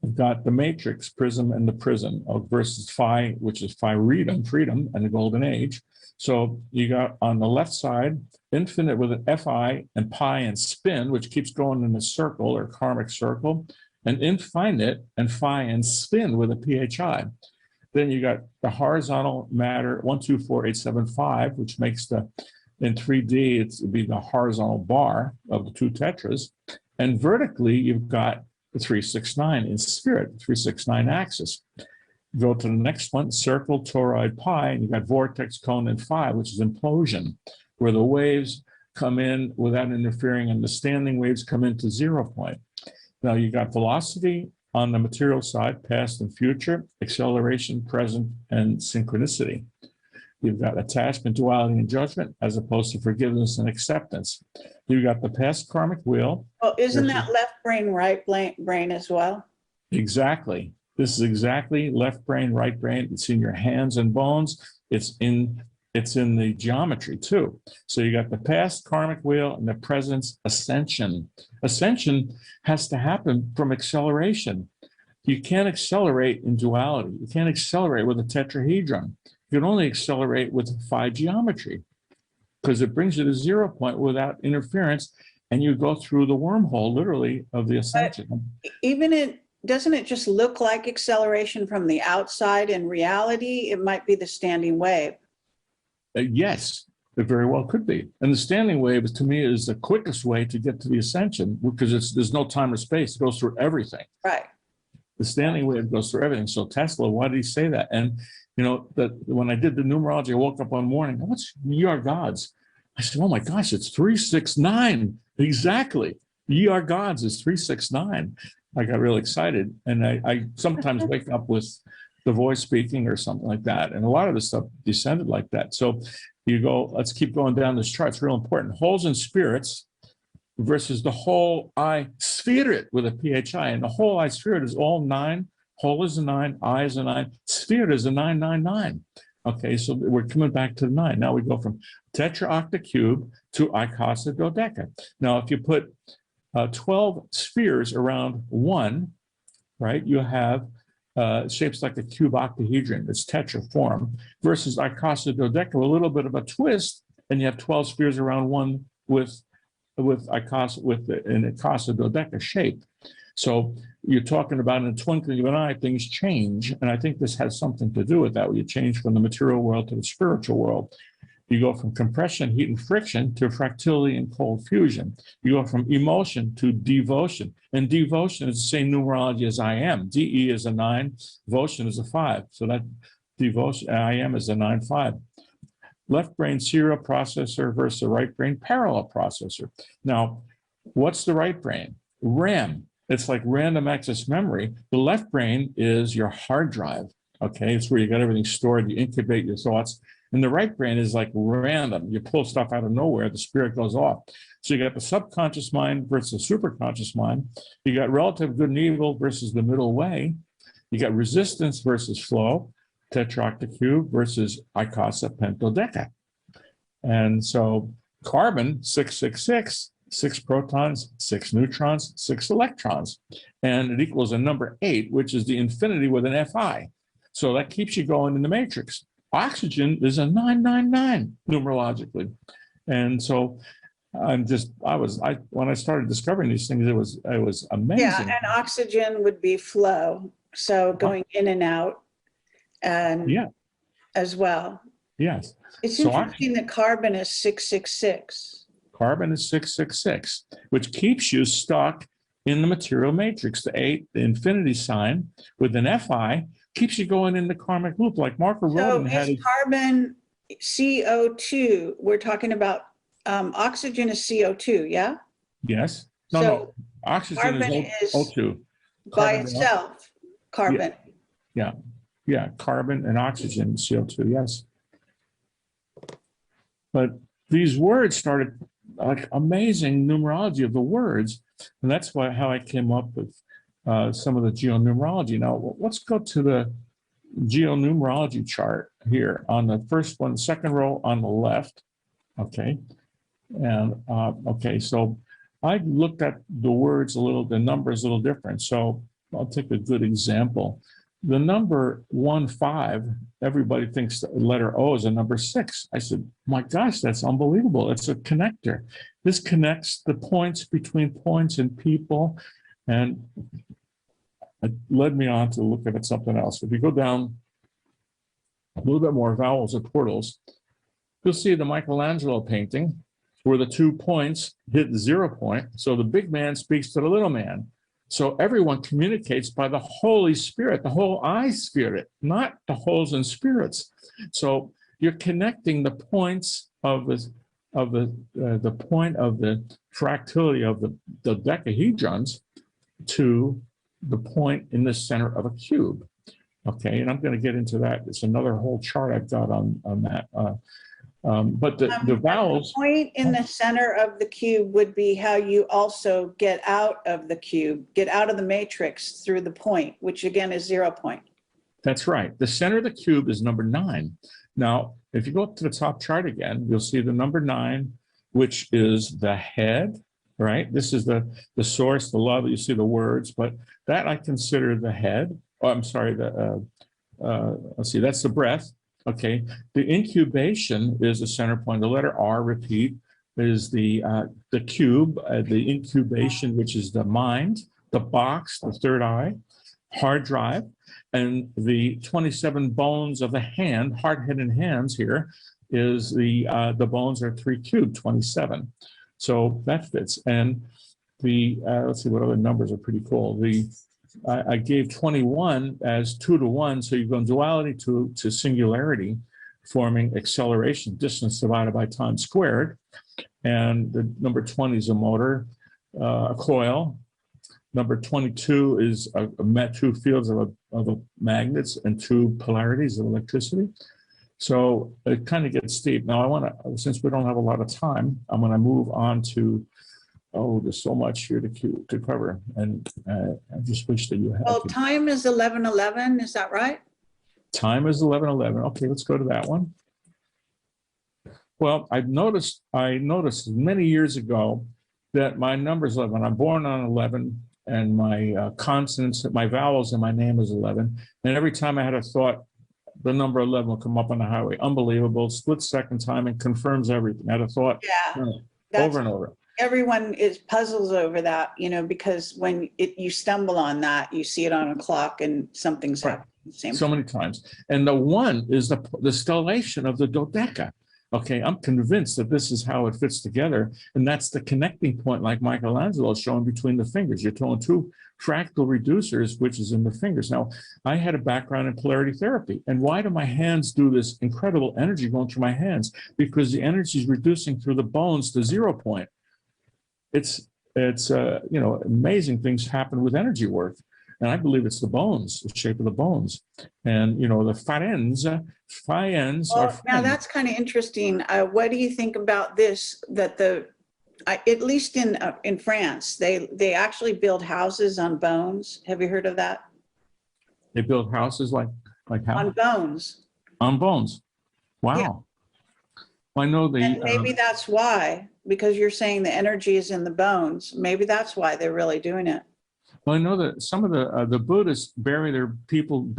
We've got the matrix, prism, and the prism versus phi, which is freedom, and the golden age. So you got on the left side, infinite with an fi and pi and spin, which keeps going in a circle or karmic circle, and infinite and phi and spin with a phi. Then you got the horizontal matter 124875, which makes the, in 3D, it'd be the horizontal bar of the two tetras. And vertically, you've got the 369 in spirit, 369 axis. Go to the next one, circle, toroid, pi, and you've got vortex, cone, and phi, which is implosion, where the waves come in without interfering and the standing waves come into 0 point. Now you got velocity on the material side, past and future, acceleration, present, and synchronicity. You've got attachment, duality, and judgment, as opposed to forgiveness and acceptance. You've got the past karmic wheel. Well, isn't that left brain, right brain as well? Exactly. This is exactly left brain, right brain. It's in your hands and bones. It's in the geometry too. So you got the past karmic wheel and the present's ascension. Ascension has to happen from acceleration. You can't accelerate in duality. You can't accelerate with a tetrahedron. You can only accelerate with phi geometry because it brings you to 0 point without interference, and you go through the wormhole, literally, of the ascension. But doesn't it just look like acceleration from the outside? In reality, it might be the standing wave. Yes, it very well could be. And the standing wave, to me, is the quickest way to get to the ascension because there's no time or space. It goes through everything. Right. The standing wave goes through everything. So Tesla, why did he say that? And you know, that when I did the numerology, I woke up one morning, what's ye are gods? I said, oh my gosh, it's 369. Exactly. Ye are gods is 369. I got real excited. And I sometimes wake up with the voice speaking or something like that. And a lot of the stuff descended like that. So you go, let's keep going down this chart. It's real important. Holes and spirits versus the whole I spirit with a PHI. And the whole I spirit is all 9. Whole is a 9, I is a 9, sphere is a 999. Okay, so we're coming back to the 9. Now we go from tetra octa cube to icasa dodeca. Now, if you put 12 spheres around 1, right, you have shapes like a cube octahedron. It's tetra form versus icasa dodeca, a little bit of a twist, and you have 12 spheres around 1 with icasa with an icasa dodeca shape. So you're talking about in the twinkling of an eye, things change. And I think this has something to do with that. When you change from the material world to the spiritual world, you go from compression, heat, and friction to fractility and cold fusion. You go from emotion to devotion. And devotion is the same numerology as I am. DE is a 9, devotion is a 5. So that devotion, I am is a 9-5. Left brain serial processor versus the right brain parallel processor. Now, what's the right brain? RAM. It's like random access memory. The left brain is your hard drive. Okay, it's where you got everything stored. You incubate your thoughts. And the right brain is like random. You pull stuff out of nowhere. The spirit goes off. So you got the subconscious mind versus superconscious mind. You got relative good and evil versus the middle way. You got resistance versus flow. Tetroctacube versus icasa pentodeca. And so carbon 666. 6 protons, 6 neutrons, 6 electrons. And it equals a number 8, which is the infinity with an Fi. So that keeps you going in the matrix. Oxygen is a 999 numerologically. And so when I started discovering these things, it was amazing. Yeah, and oxygen would be flow. So going in and out and as well. Yes. It's interesting that carbon is 666. Carbon is 666, which keeps you stuck in the material matrix. The 8, the infinity sign with an Fi, keeps you going in the karmic loop. Like Marco Rodin had. So carbon CO2, we're talking about oxygen is CO2, yeah? Yes. No. Oxygen is O2. By itself, carbon. Yeah. Carbon and oxygen, CO2, yes. But these words started like amazing numerology of the words. And that's how I came up with some of the geonumerology. Now, let's go to the geonumerology chart here on the first one, second row on the left. Okay. And so I looked at the words the numbers a little different. So I'll take a good example. The number 15, everybody thinks the letter O is a number 6. I said, my gosh, that's unbelievable. It's a connector. This connects the points between points and people. And it led me on to look at something else. If you go down a little bit more, vowels or portals, you'll see the Michelangelo painting where the 2 points hit the 0 point. So the big man speaks to the little man. So everyone communicates by the Holy Spirit, the whole I spirit, not the holes and spirits. So you're connecting the points of the point of the fractality of the dodecahedrons to the point in the center of a cube. Okay, and I'm going to get into that. It's another whole chart I've got on that. But the vowels. The point in the center of the cube would be how you also get out of the cube, get out of the matrix through the point, which again is 0 point. That's right. The center of the cube is number 9. Now, if you go up to the top chart again, you'll see the number 9, which is the head, right? This is the source, the love. You see the words, but that I consider the head. Oh, I'm sorry. Let's see. That's the breath. Okay, the incubation is the center point. The letter R, repeat, is the cube, the incubation, which is the mind, the box, the third eye, hard drive, and the 27 bones of the hand, hard head and hands here, is the bones are 3 cubed, 27. So that fits. And the, let's see what other numbers are pretty cool. I gave 21 as 2 to 1, so you go in duality to singularity, forming acceleration, distance divided by time squared. And the number 20 is a motor, a coil. Number 22 is two fields of magnets and 2 polarities of electricity. So it kind of gets steep. Now I want to, since we don't have a lot of time, I'm going to move on to, oh, there's so much here to cover. And I just wish that you had. Well, time is 11:11, is that right? Time is 11:11. Okay, let's go to that one. Well, I noticed many years ago that my number is 11. I'm born on 11, and my consonants, my vowels in my name is 11. And every time I had a thought, the number 11 will come up on the highway. Unbelievable, split second time, and confirms everything. I had a thought over and over. Everyone is puzzles over that, you know, because when you stumble on that, you see it on a clock and something's happening. So many times. And the 1 is the stellation of the dodeca. Okay, I'm convinced that this is how it fits together. And that's the connecting point, like Michelangelo is showing between the fingers. You're throwing 2 fractal reducers, which is in the fingers. Now, I had a background in polarity therapy. And why do my hands do this incredible energy going through my hands? Because the energy is reducing through the bones to 0 point. It's you know, amazing things happen with energy work. And I believe it's the bones, the shape of the bones. And, you know, the pharynx are friends. Now that's kind of interesting. What do you think about this, that at least in France, they actually build houses on bones. Have you heard of that? They build houses like how? On bones. On bones. Wow. Yeah. Well, I know and maybe that's why, because you're saying the energy is in the bones. Maybe that's why they're really doing it. Well, I know that some of the Buddhists bury their people,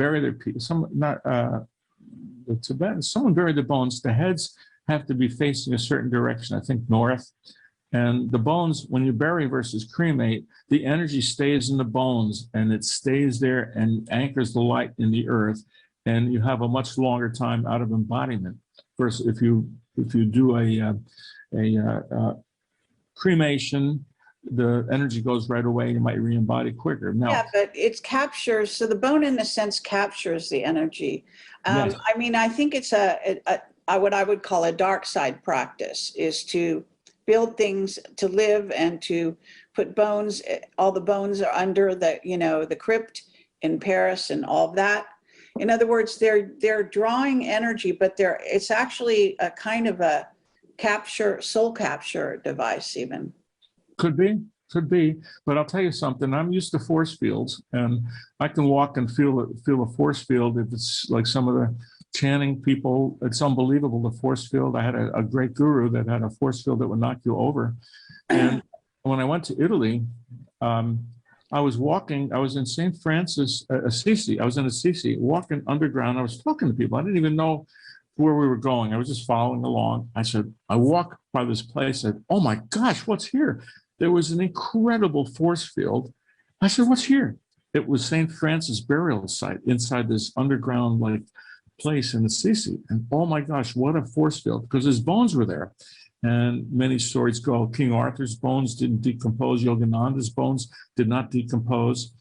some not the Tibetans, someone buried the bones. The heads have to be facing a certain direction, I think north. And the bones, when you bury versus cremate, the energy stays in the bones and it stays there and anchors the light in the earth. And you have a much longer time out of embodiment. Versus if you do a cremation, the energy goes right away. You might re-embody quicker. Now, yeah, but it captures. So the bone, in a sense, captures the energy. Yes. I mean, I think it's what I would call a dark side practice, is to build things to live and to put bones. All the bones are under the, you know, the crypt in Paris and all of that. In other words, they're drawing energy, but it's actually a kind of a soul capture device even. Could be, but I'll tell you something. I'm used to force fields, and I can walk and feel a force field. If it's like some of the chanting people, it's unbelievable, the force field. I had a great guru that had a force field that would knock you over. And when I went to Italy, I was walking, I was in St. Francis, Assisi. I was in Assisi, walking underground. I was talking to people. I didn't even know where we were going. I was just following along. I said, I walked by this place. I said, oh my gosh, what's here? There was an incredible force field. I said, what's here? It was St. Francis burial site inside this underground like place in Assisi. And oh my gosh, what a force field, because his bones were there. And many stories go, King Arthur's bones didn't decompose, Yogananda's bones did not decompose.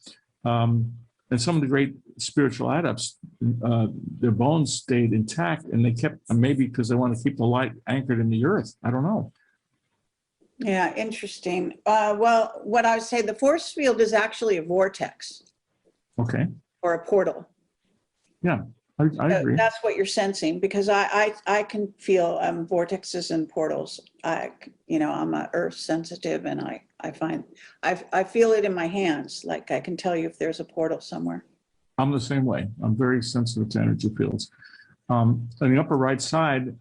And some of the great spiritual adepts, their bones stayed intact, and they kept, maybe because they want to keep the light anchored in the earth. I don't know. Yeah, interesting. Well, what I would say, the force field is actually a vortex. Okay. Or a portal. Yeah, I agree. That's what you're sensing, because I can feel vortexes and portals. I'm a earth sensitive, and I feel it in my hands. Like I can tell you if there's a portal somewhere. I'm the same way. I'm very sensitive to energy fields. On the upper right side,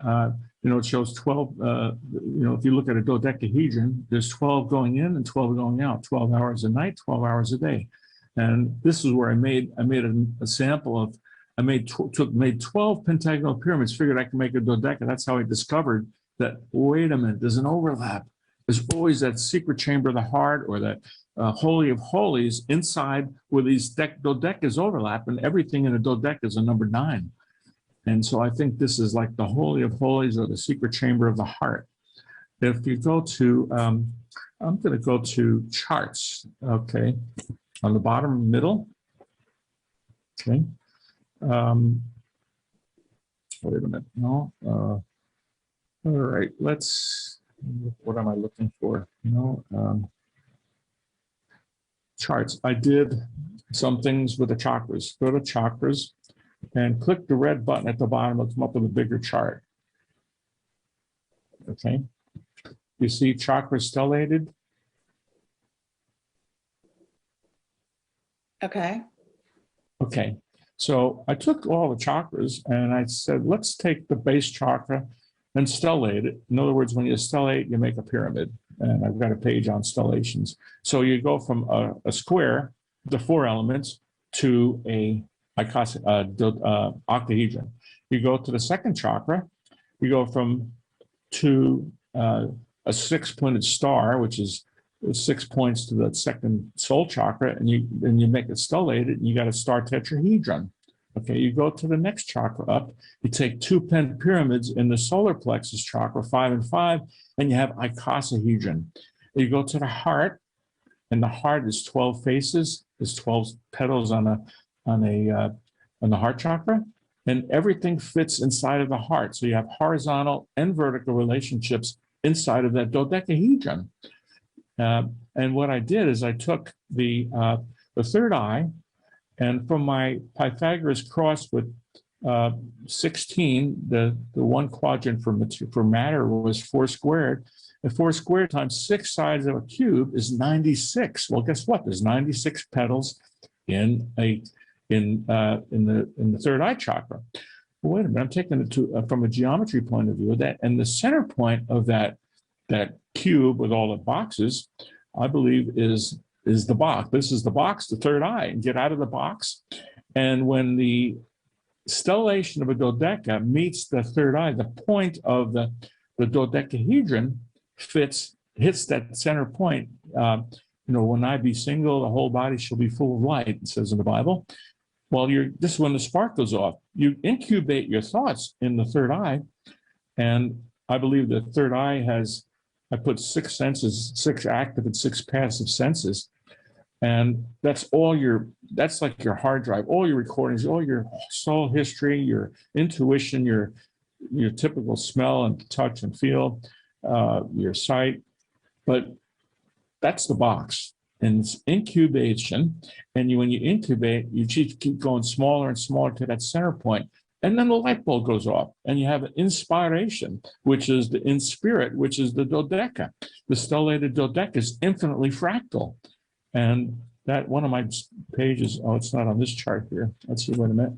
it shows 12, if you look at a dodecahedron, there's 12 going in and 12 going out, 12 hours a night, 12 hours a day. And this is where I made a sample of, I made 12 pentagonal pyramids, figured I could make a dodeca. That's how I discovered that, wait a minute, there's an overlap. There's always that secret chamber of the heart, or that holy of holies inside where these dodecas overlap, and everything in a dodeca is a number 9. And so I think this is like the holy of holies, or the secret chamber of the heart. If you go to, I'm going to go to charts, okay, on the bottom middle, okay. Wait a minute, no, all right, what am I looking for? Charts. I did some things with the chakras. Go to chakras and click the red button at the bottom. It'll come up with a bigger chart. Okay. You see chakras stellated? Okay. Okay. So I took all the chakras and I said, let's take the base chakra and stellate it. In other words, when you stellate, you make a pyramid. And I've got a page on stellations. So you go from a square, the 4 elements, to a octahedron. You go to the second chakra, you go to a 6-pointed star, which is 6 points to the second soul chakra, and you make it stellated, and you got a star tetrahedron. Okay, you go to the next chakra up, you take 2 pyramids in the solar plexus chakra, 5 and 5, and you have icosahedron. You go to the heart, and the heart is 12 faces. There's 12 petals on the heart chakra, and everything fits inside of the heart. So you have horizontal and vertical relationships inside of that dodecahedron. And what I did is I took the third eye, and from my Pythagoras cross with 16, the one quadrant for matter was 4 squared. And 4 squared times 6 sides of a cube is 96. Well, guess what? There's 96 petals in the third eye chakra. Well, wait a minute, I'm taking it from a geometry point of view. That, and the center point of that cube with all the boxes, I believe is the box. This is the box, the third eye, and get out of the box. And when the stellation of a dodeca meets the third eye, the point of the dodecahedron hits that center point. When I be single, the whole body shall be full of light, it says in the Bible. Well, this is when the spark goes off. You incubate your thoughts in the third eye. And I believe the third eye has, I put 6 senses, 6 active and 6 passive senses. And that's like your hard drive, all your recordings, all your soul history, your intuition, your typical smell and touch and feel, your sight. But that's the box. And it's incubation. And when you incubate, you keep going smaller and smaller to that center point. And then the light bulb goes off, and you have an inspiration, which is the in spirit, which is the dodeca. The stellated dodeca is infinitely fractal. And that one of my pages, oh, it's not on this chart here. Let's see, wait a minute.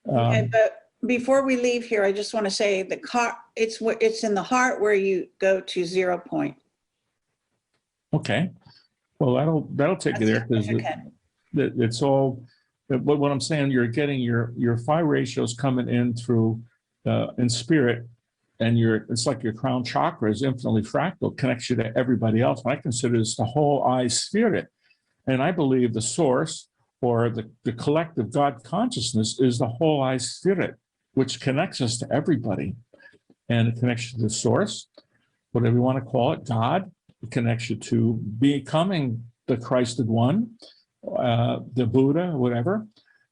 But before we leave here, I just want to say it's in the heart where you go to 0 point. Okay. Well, that'll take you there because it's all. But what I'm saying, you're getting your phi ratios coming in through in spirit, and it's like your crown chakra is infinitely fractal, connects you to everybody else. And I consider this the whole I spirit, and I believe the source or the collective God consciousness is the whole I spirit, which connects us to everybody, and it connects you to the source, whatever you want to call it, God. It connects you to becoming the Christed one, the Buddha, whatever.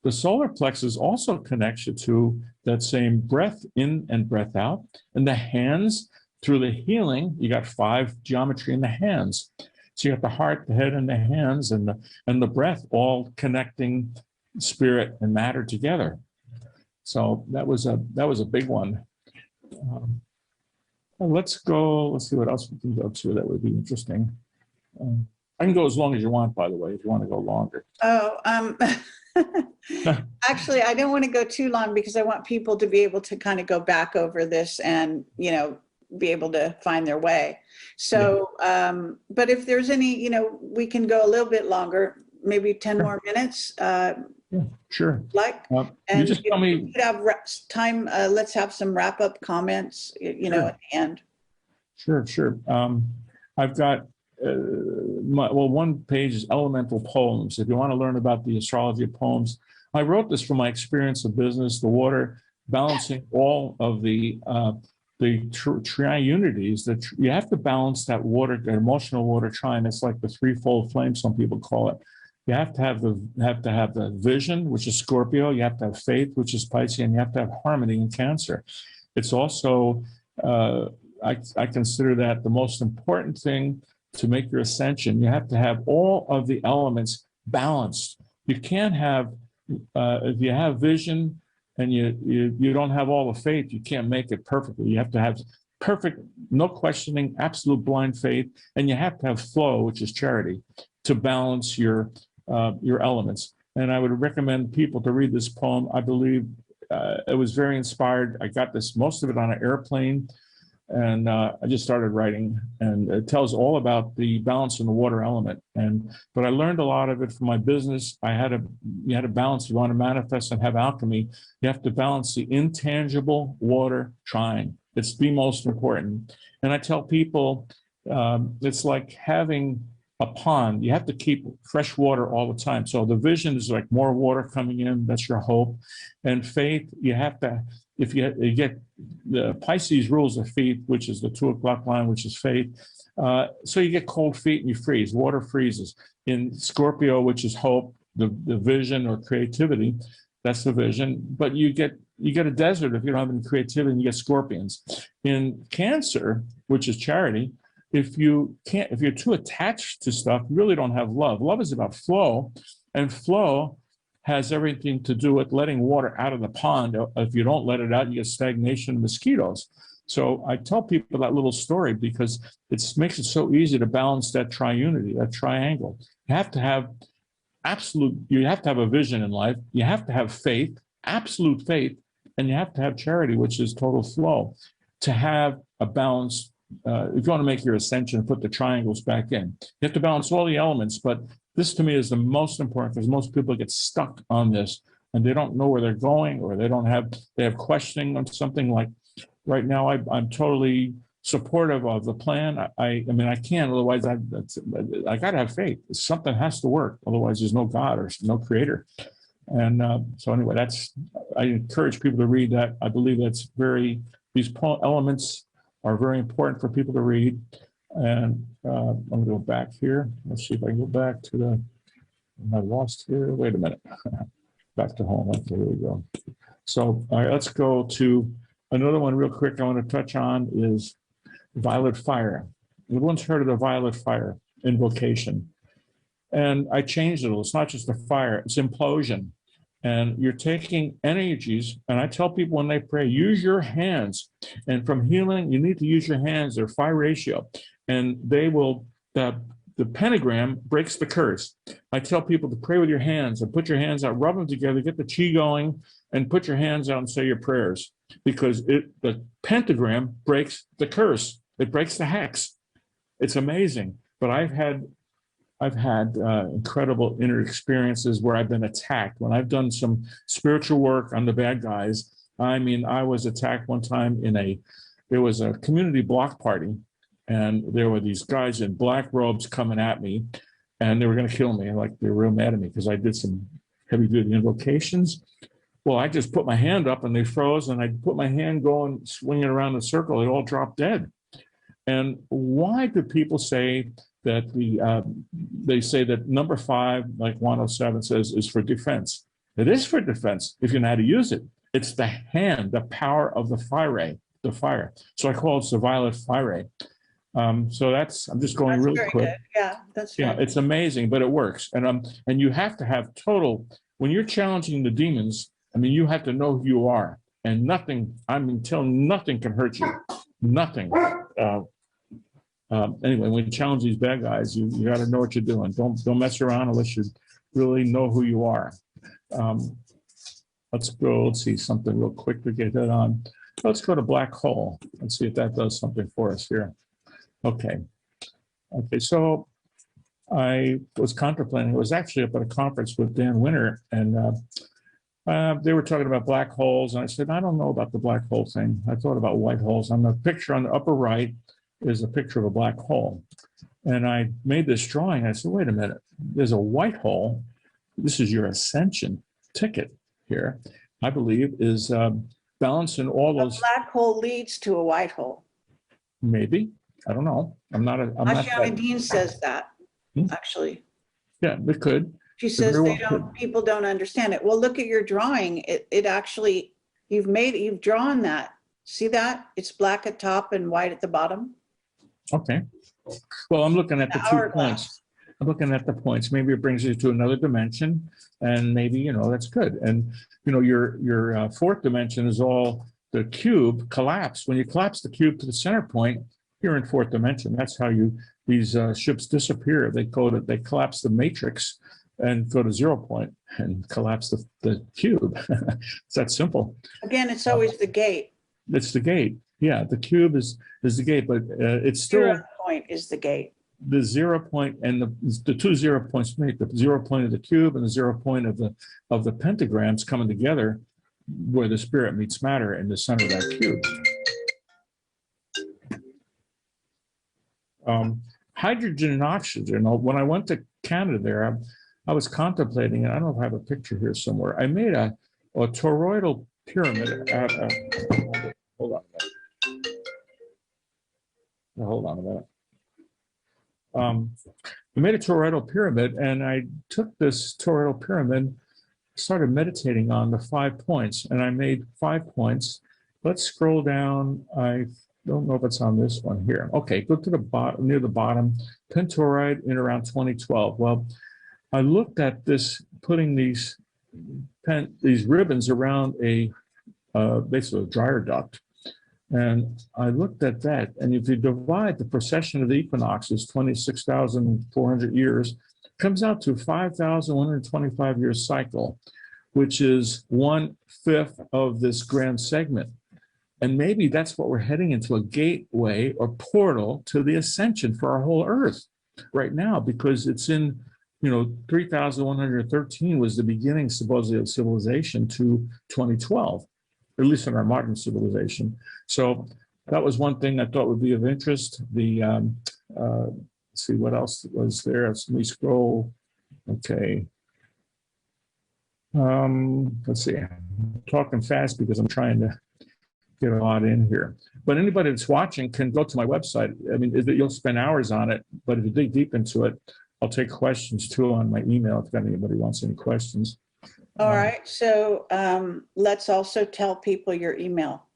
The solar plexus also connects you to that same breath in and breath out. And the hands, through the healing, you got 5 geometry in the hands. So you got the heart, the head, and the hands, and the breath, all connecting spirit and matter together. So that was a big one. Let's see what else we can go to that would be interesting. I can go as long as you want, by the way, if you want to go longer. Oh, actually, I don't want to go too long because I want people to be able to kind of go back over this and, be able to find their way. So, but if there's any, we can go a little bit longer, maybe 10 more minutes. Yeah, sure. And you just tell me. We could have time. Let's have some wrap up comments, sure, at the end. Sure. I've got, one page is elemental poems. If you want to learn about the astrology of poems, I wrote this from my experience of business, the water, balancing all of the triunities. That you have to balance that water, the emotional water trine. It's like the threefold flame, some people call it. You have to have the vision, which is Scorpio. You have to have faith, which is Pisces, and you have to have harmony in Cancer. It's also I consider that the most important thing to make your ascension. You have to have all of the elements balanced. You can't have if you have vision and you don't have all the faith, you can't make it perfectly. You have to have perfect, no questioning, absolute blind faith, and you have to have flow, which is charity, to balance your elements. And I would recommend people to read this poem. I believe it was very inspired. I got most of it on an airplane, and I just started writing, and it tells all about the balance in the water element. But I learned a lot of it from my business. You had to balance. If you want to manifest and have alchemy, you have to balance the intangible water trine. It's the most important. And I tell people, it's like having a pond. You have to keep fresh water all the time. So the vision is like more water coming in. That's your hope. And faith, you have to, if you get the Pisces rules of feet, which is the 2 o'clock line, which is faith. So you get cold feet and you freeze. Water freezes. In Scorpio, which is hope, the vision or creativity, that's the vision. But you get a desert if you don't have any creativity, and you get scorpions. In Cancer, which is charity, if you're too attached to stuff, you really don't have love. Love is about flow, and flow has everything to do with letting water out of the pond. If you don't let it out, you get stagnation and mosquitoes. So I tell people that little story because it makes it so easy to balance that triunity, that triangle. You have to have you have to have a vision in life. You have to have faith, absolute faith, and you have to have charity, which is total flow, to have a balance. If you want to make your ascension, put the triangles back in. You have to balance all the elements, but this to me is the most important because most people get stuck on this and they don't know where they're going, or they have questioning on something. Like right now, I'm totally supportive of the plan. I mean, I can't, otherwise I got to have faith. Something has to work. Otherwise there's no God or no creator. And so anyway, I encourage people to read that. I believe these elements are very important for people to read. And I'm going to go back here. Let's see if I can go back to I lost here. Wait a minute. Back to home. Okay, here we go. So, all right, let's go to another one real quick I want to touch on is violet fire. Everyone's heard of the violet fire invocation. And I changed it a little. It's not just a fire, it's implosion. And you're taking energies, and I tell people when they pray, use your hands. And from healing, you need to use your hands. They're phi ratio. And they will, the pentagram breaks the curse. I tell people to pray with your hands and put your hands out, rub them together, get the chi going, and put your hands out and say your prayers. Because the pentagram breaks the curse. It breaks the hex. It's amazing. But I've had I've had incredible inner experiences where I've been attacked. When I've done some spiritual work on the bad guys, I mean, I was attacked one time there was a community block party, and there were these guys in black robes coming at me, and they were going to kill me. Like, they were real mad at me because I did some heavy duty invocations. Well, I just put my hand up and they froze, and I put my hand going, swinging around the circle. They all dropped dead. And why do people say that they say that number 5, like 107 says, is for defense? It is for defense if you know how to use it. It's the hand, the power of the fire. So I call it the violet fire. So I'm just going really quick. Good. Yeah, that's yeah, right. It's amazing, but it works. And you have to have total, when you're challenging the demons, I mean, you have to know who you are, and nothing can hurt you. Nothing. Anyway, when you challenge these bad guys, you got to know what you're doing. Don't mess around unless you really know who you are. Let's see something real quick to get that on. Let's go to black hole. Let's see if that does something for us here. Okay, so I was contemplating, I was actually up at a conference with Dan Winter, and they were talking about black holes, and I said, I don't know about the black hole thing. I thought about white holes. On the picture on the upper right is a picture of a black hole. And I made this drawing. I said, wait a minute, there's a white hole. This is your ascension ticket here, I believe, is balancing all those. A black hole leads to a white hole. Maybe. I don't know. I'm not. Dean says that, actually. Yeah, it could. She says people don't understand it. Well, look at your drawing. It actually, you've drawn that. See that? It's black at top and white at the bottom. Okay. Well, I'm looking at the 2 points. I'm looking at the points. Maybe it brings you to another dimension, and maybe, that's good. And, your fourth dimension is all the cube collapse. When you collapse the cube to the center point, you're in fourth dimension. That's how these ships disappear. They collapse the matrix and go to 0 point and collapse the cube. It's that simple. Again, it's always the gate. It's the gate. Yeah, the cube is the gate, but it's still 0 point is the gate. The 0 point and the 2 0 points make the 0 point of the cube and the 0 point of the pentagrams coming together, where the spirit meets matter in the center of that cube. Hydrogen and oxygen. When I went to Canada there, I was contemplating, and I don't know if I have a picture here somewhere. I made a toroidal pyramid at hold on a minute. I made a toroidal pyramid, and I took this toroidal pyramid, started meditating on the 5 points, and I made 5 points. Let's scroll down. I don't know if it's on this one here. Okay, go to the bottom, near the bottom, pentoroid in around 2012. Well, I looked at this, putting these ribbons around basically a dryer duct. And I looked at that, and if you divide the precession of the equinoxes, 26,400 years, comes out to 5,125 year cycle, which is 1/5 of this grand segment. And maybe that's what we're heading into, a gateway or portal to the ascension for our whole Earth right now, because it's in, 3,113 was the beginning, supposedly, of civilization to 2012. At least in our modern civilization. So that was one thing I thought would be of interest. Let's see what else was there. Let me scroll. Okay. Let's see. I'm talking fast because I'm trying to get a lot in here. But anybody that's watching can go to my website. I mean, you'll spend hours on it, but if you dig deep into it, I'll take questions too on my email if anybody wants any questions. All right, so let's also tell people your email.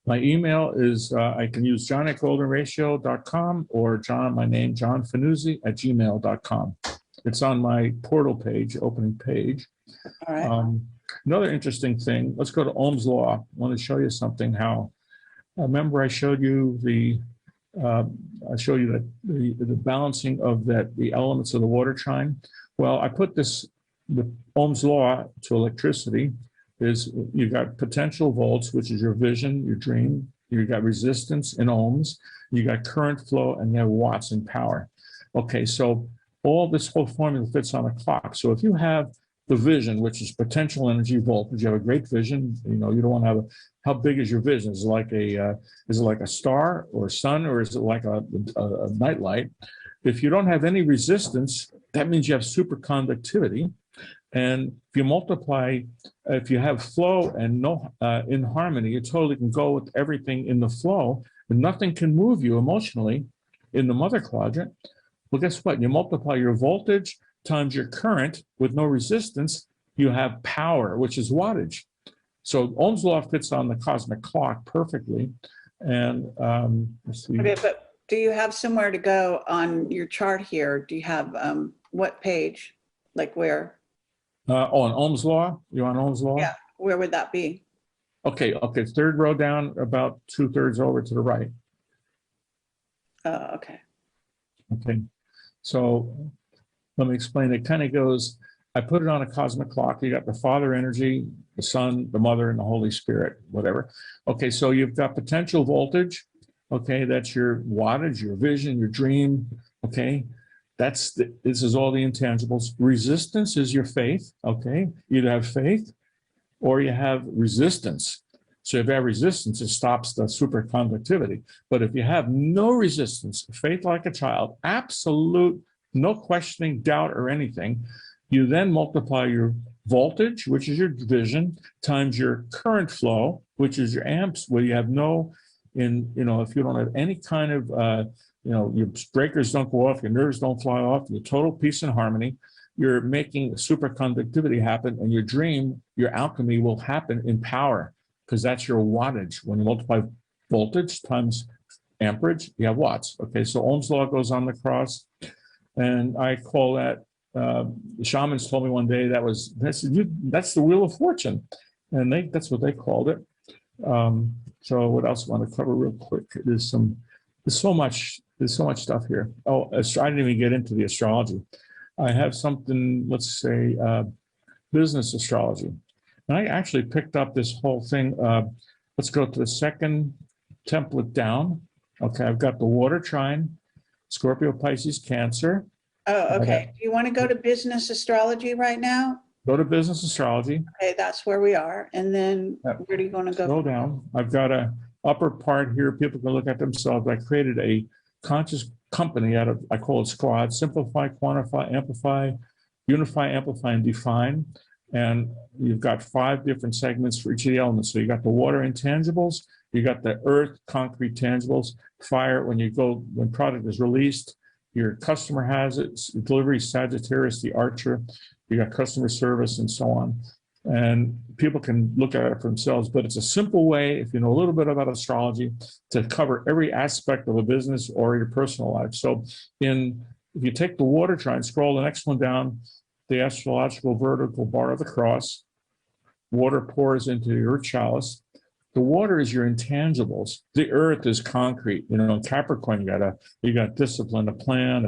My email is, I can use john@goldenratio.com or my name, John Fanuzzi @gmail.com. It's on my portal page, opening page. All right. Another interesting thing, let's go to Ohm's Law. I want to show you something how, remember I showed you the balancing of the elements of the water chime. Well, I put this, the Ohm's law to electricity is you got potential volts, which is your vision, your dream. You got resistance in ohms. You got current flow, and you have watts in power. Okay, so all this whole formula fits on a clock. So if you have the vision, which is potential energy voltage, you have a great vision. You know, you don't want to have how big is your vision? Is it like a star or sun, or is it like a nightlight? If you don't have any resistance, that means you have superconductivity. And if you multiply, if you have flow and no in harmony, you totally can go with everything in the flow, and nothing can move you emotionally in the mother quadrant. Well, guess what? You multiply your voltage times your current with no resistance, you have power, which is wattage. So Ohm's law fits on the cosmic clock perfectly. And let's see. Okay, but do you have somewhere to go on your chart here? Do you have what page? Like where? On Ohm's law? You on Ohm's law? Yeah, where would that be? Okay, third row down, about 2/3 over to the right. Okay. Okay, so let me explain. It kind of goes, I put it on a cosmic clock. You got the father energy, the son, the mother, and the Holy Spirit, whatever. Okay, so you've got potential voltage. Okay, that's your wattage, your vision, your dream. Okay, this is all the intangibles. Resistance is your faith. Okay, you either have faith or you have resistance. So if you have resistance, it stops the superconductivity. But if you have no resistance, faith like a child, absolute, no questioning, doubt, or anything, you then multiply your voltage, which is your vision, times your current flow, which is your amps, where you have no, if you don't have any kind of, your breakers don't go off, your nerves don't fly off, your total peace and harmony, you're making superconductivity happen, and your dream, your alchemy will happen in power, because that's your wattage. When you multiply voltage times amperage, you have watts. Okay, so Ohm's law goes on the cross, and I call that, the shamans told me one day that's the wheel of fortune, and that's what they called it. So what else I want to cover real quick? There's so much stuff here. Oh, I didn't even get into the astrology. I have something, let's say, business astrology. And I actually picked up this whole thing. Let's go to the second template down. Okay, I've got the water trine, Scorpio, Pisces, Cancer. Oh, okay. Do you want to go to business astrology right now? Go to business astrology. Okay, that's where we are. And then where do you want to go? Scroll down. I've got a upper part here. People can look at themselves. I created a conscious company out of, I call it squad: simplify, quantify, amplify, unify, amplify, and define. And you've got 5 different segments for each of the elements. So you got the water intangibles, you got the earth concrete tangibles, fire when product is released, your customer has it, delivery, Sagittarius, the archer, you got customer service, and so on. And people can look at it for themselves, but it's a simple way, if you know a little bit about astrology, to cover every aspect of a business or your personal life. So if you take the water trine, scroll the next one down, the astrological vertical bar of the cross, water pours into your chalice. The water is your intangibles. The earth is concrete. In Capricorn, you got discipline, a plan,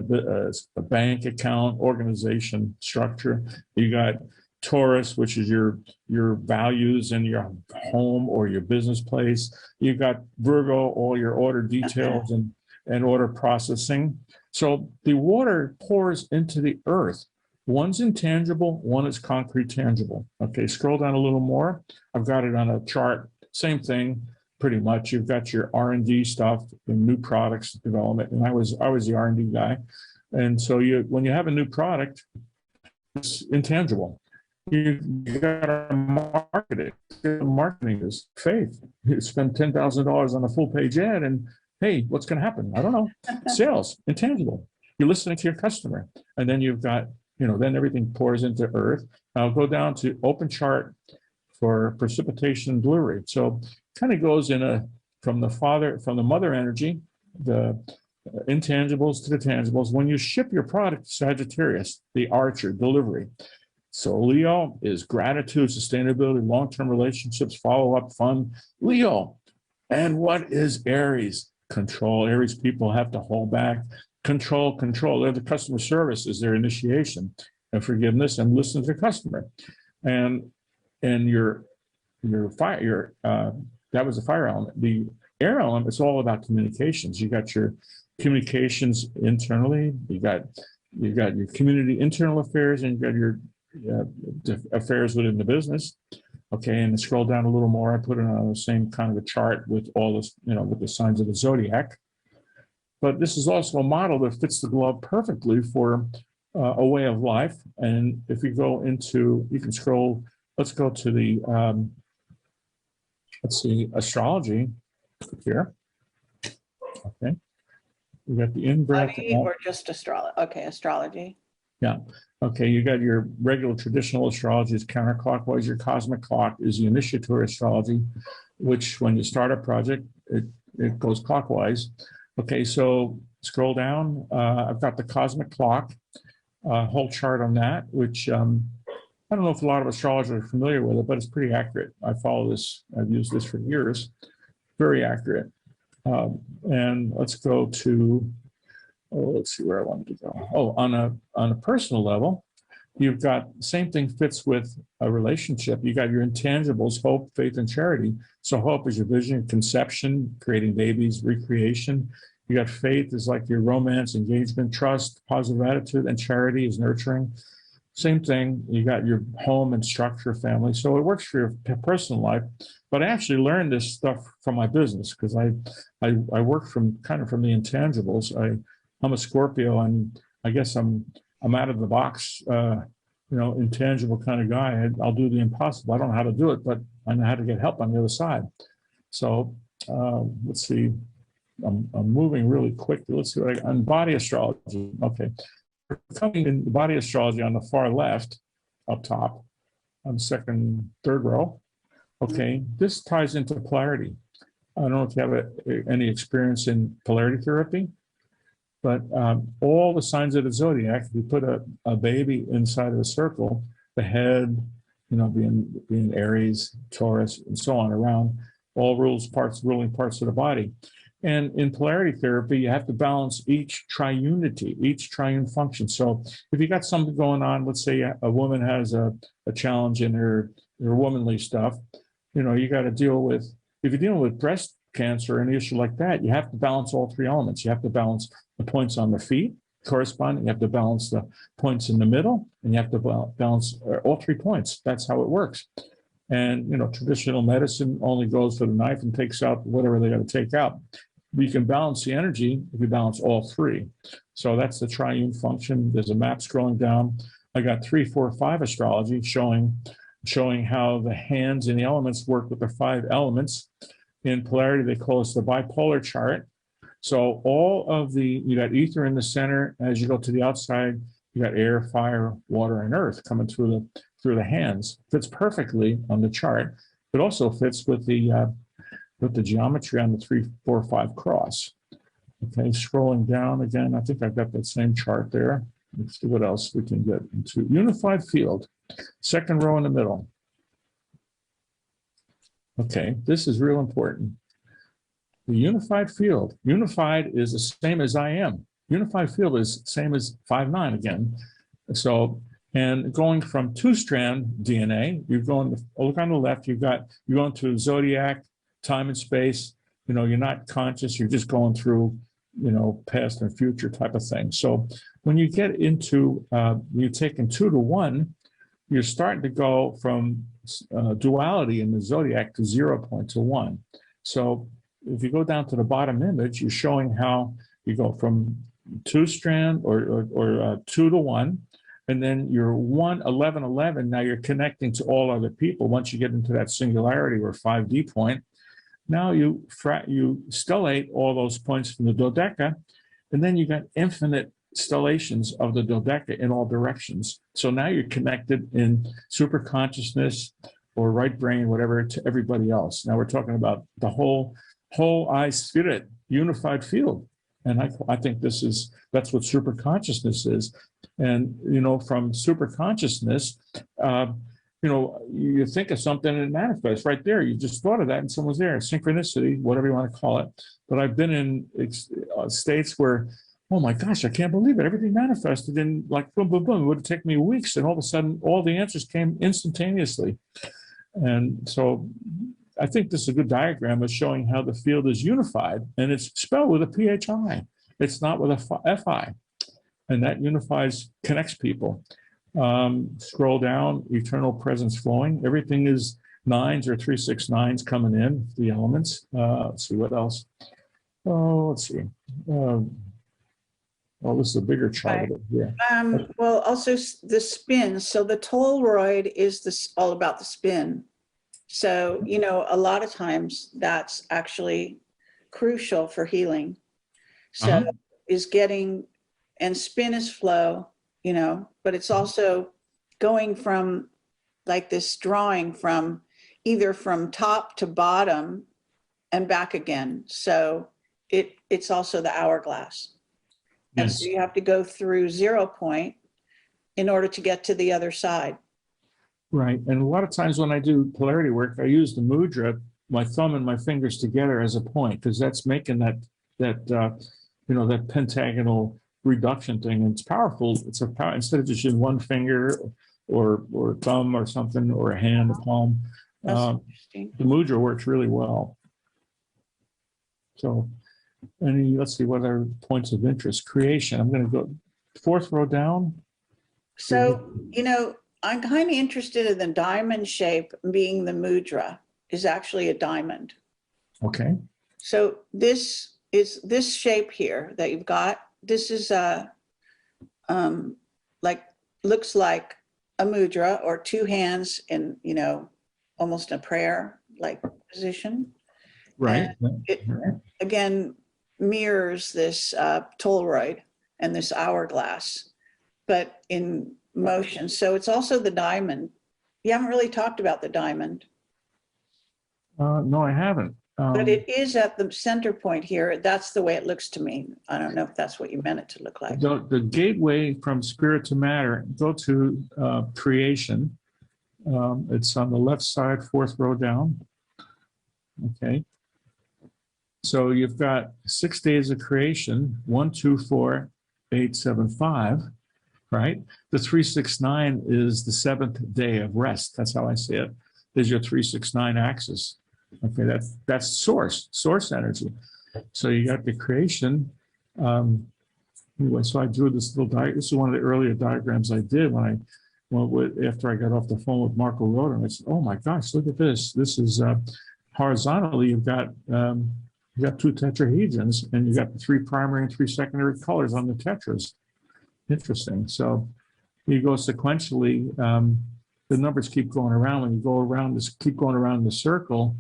a bank account, organization, structure. You got Taurus, which is your values and your home or your business place. You got Virgo, all your order details and order processing. So the water pours into the earth. One's intangible, one is concrete tangible. Okay, scroll down a little more. I've got it on a chart. Same thing, pretty much. You've got your R&D stuff, and new products development, and I was the R&D guy. And so when you have a new product, it's intangible. You got to market it. Marketing is faith. You spend $10,000 on a full page ad, and hey, what's going to happen? I don't know. Sales, intangible. You're listening to your customer, and then you've got, then everything pours into earth. I'll go down to open chart for precipitation and delivery. So kind of goes from the mother energy, the intangibles to the tangibles. When you ship your product to Sagittarius, the archer, delivery. So Leo is gratitude, sustainability, long-term relationships, follow-up, fun. Leo. And what is Aries? Control. Aries people have to hold back. Control. They're the customer service is their initiation and forgiveness and listen to the customer. And your fire, that was the fire element. The air element, it's all about communications. You got your communications internally. You got you got your community internal affairs, and you got your affairs within the business. Okay, and scroll down a little more. I put it on the same kind of a chart with all this, with the signs of the zodiac. But this is also a model that fits the glove perfectly for a way of life. And if you go into, you can scroll, let's go to the, let's see, astrology here. Okay. We got the in-breath. Or just astrology. Okay, astrology. Yeah. Okay, you got your regular traditional astrology is counterclockwise. Your cosmic clock is the initiatory astrology, which when you start a project, it goes clockwise. Okay, so scroll down. I've got the cosmic clock, whole chart on that, which I don't know if a lot of astrologers are familiar with it, but it's pretty accurate. I follow this. I've used this for years. Very accurate. And let's go to, let's see where I wanted to go. Oh, on a personal level, you've got same thing fits with a relationship. You got your intangibles, hope, faith, and charity. So hope is your vision, conception, creating babies, recreation. You got faith is like your romance, engagement, trust, positive attitude, and charity is nurturing. Same thing, you got your home and structure, family. So it works for your personal life. But I actually learned this stuff from my business because I work from kind of from the intangibles. I'm a Scorpio, and I guess I'm out of the box, intangible kind of guy. I'll do the impossible. I don't know how to do it, but I know how to get help on the other side. So let's see. I'm moving really quickly. Let's see what on body astrology. Okay. Coming in body astrology on the far left, up top, on the third row. Okay, this ties into polarity. I don't know if you have any experience in polarity therapy, but all the signs of the zodiac, if you put a baby inside of a circle, the head, being Aries, Taurus, and so on around, all ruling parts of the body. And in polarity therapy, you have to balance each triunity, each triune function. So if you got something going on, let's say a woman has a challenge in her womanly stuff, you got to deal with, if you're dealing with breast cancer or an issue like that, you have to balance all three elements. You have to balance the points on the feet corresponding, you have to balance the points in the middle, and you have to balance all 3 points. That's how it works. And, traditional medicine only goes for the knife and takes out whatever they got to take out. We can balance the energy if we balance all 3. So that's the triune function. There's a map scrolling down. I got 3, 4, 5 astrology showing how the hands and the elements work with the 5 elements. In polarity, they call this the bipolar chart. So all of you got ether in the center. As you go to the outside, you got air, fire, water, and earth coming through the hands. Fits perfectly on the chart. It also fits with the geometry on the 3, 4, 5 cross. Okay, scrolling down again, I think I've got that same chart there. Let's see what else we can get into. Unified field, second row in the middle. Okay, this is real important. The unified field. Unified is the same as I am. Unified field is the same as 5-9 again. So, and going from 2-strand DNA, you're going to look on the left, you're going to zodiac, time and space. You're not conscious, you're just going through, past and future type of thing. So when you get into, you're taking 2 to 1, you're starting to go from duality in the zodiac to 0 point to 1. So if you go down to the bottom image, you're showing how you go from 2-strand or 2 to 1, and then you're 1, 11, 11. Now you're connecting to all other people. Once you get into that singularity or 5D point, now you stellate all those points from the dodeca, and then you got infinite stellations of the dodeca in all directions. So now you're connected in super consciousness or right brain, whatever, to everybody else. Now we're talking about the whole I spirit unified field. And I think that's what super consciousness is. And, from super consciousness, you think of something and it manifests right there. You just thought of that and someone's there. Synchronicity, whatever you want to call it. But I've been in states where, oh my gosh, I can't believe it. Everything manifested in like boom, boom, boom. It would have taken me weeks. And all of a sudden, all the answers came instantaneously. And so I think this is a good diagram of showing how the field is unified. And it's spelled with a PHI. It's not with a FI. and that unifies, connects people. Scroll down, eternal presence flowing. Everything is nines or 369s coming in, the elements. Let's see what else. Oh, let's see. Well, this is a bigger chart. Right. Well, also the spin. So the toroid is this all about the spin. So, you know, a lot of times that's actually crucial for healing. So is getting, and spin is flow, you know, but it's also going from like this drawing from either from top to bottom and back again. So it's also the hourglass. And so you have to go through 0 point in order to get to the other side. Right. And a lot of times when I do polarity work, I use the mudra, my thumb and my fingers together as a point, because that's making that you know, that pentagonal reduction thing. And it's powerful. It's a power, instead of just using one finger or thumb or something, or a hand, a palm. The mudra works really well. So, let's see what are points of interest. Creation. I'm going to go 4th row down. So, you know, I'm kind of interested in the diamond shape being the mudra is actually a diamond. Okay. So this is this shape here that you've got. This is like looks like a mudra or two hands in, you know, almost a prayer like position. Right. And it again mirrors this toroid and this hourglass, but in motion. So it's also the diamond. You haven't really talked about the diamond. No, I haven't. But it is at the center point here. That's the way it looks to me. I don't know if that's what you meant it to look like. The gateway from spirit to matter, go to creation. It's on the left side, 4th row down. Okay. So you've got 6 days of creation, 1, 2, 4, 8, 7, 5, right? The 369 is the 7th day of rest. That's how I see it. There's your 369 axis. Okay, that's source energy. So you got the creation. Anyway, so I drew this little diagram. This is one of the earlier diagrams I did after I got off the phone with Marco Roden. I said, "Oh my gosh, look at this! This is horizontally. You've got 2 tetrahedrons, and you've got the 3 primary and 3 secondary colors on the tetras. Interesting. So you go sequentially. The numbers keep going around. When you go around this, keep going around the circle,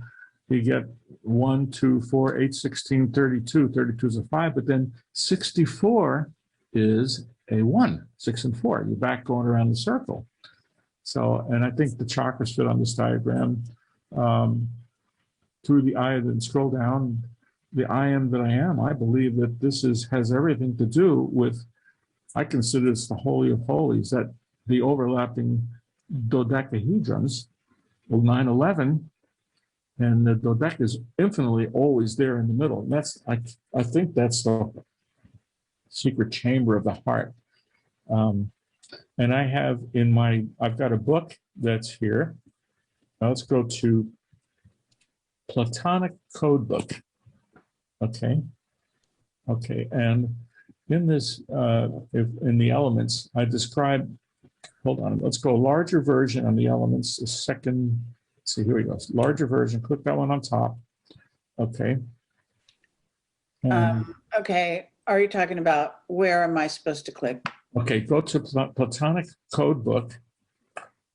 you get 1, 2, 4, 8, 16, 32. 32 is a 5, but then 64 is a 1, 6 and 4. You're back going around the circle. So, and I think the chakras fit on this diagram. Through the eye, then scroll down, the I am that I am. I believe that this has everything to do with, I consider this the Holy of Holies, that the overlapping dodecahedrons, 9/11, and the dodeca is infinitely always there in the middle. And that's, I think that's the secret chamber of the heart. And I have I've got a book that's here. Now let's go to Platonic Code Book. Okay. And in this, in the elements, I describe, hold on, let's go larger version on the elements, the second, let's see, here we go. Larger version, click that one on top. Okay. Okay, are you talking about where am I supposed to click? Okay, go to Platonic Code Book.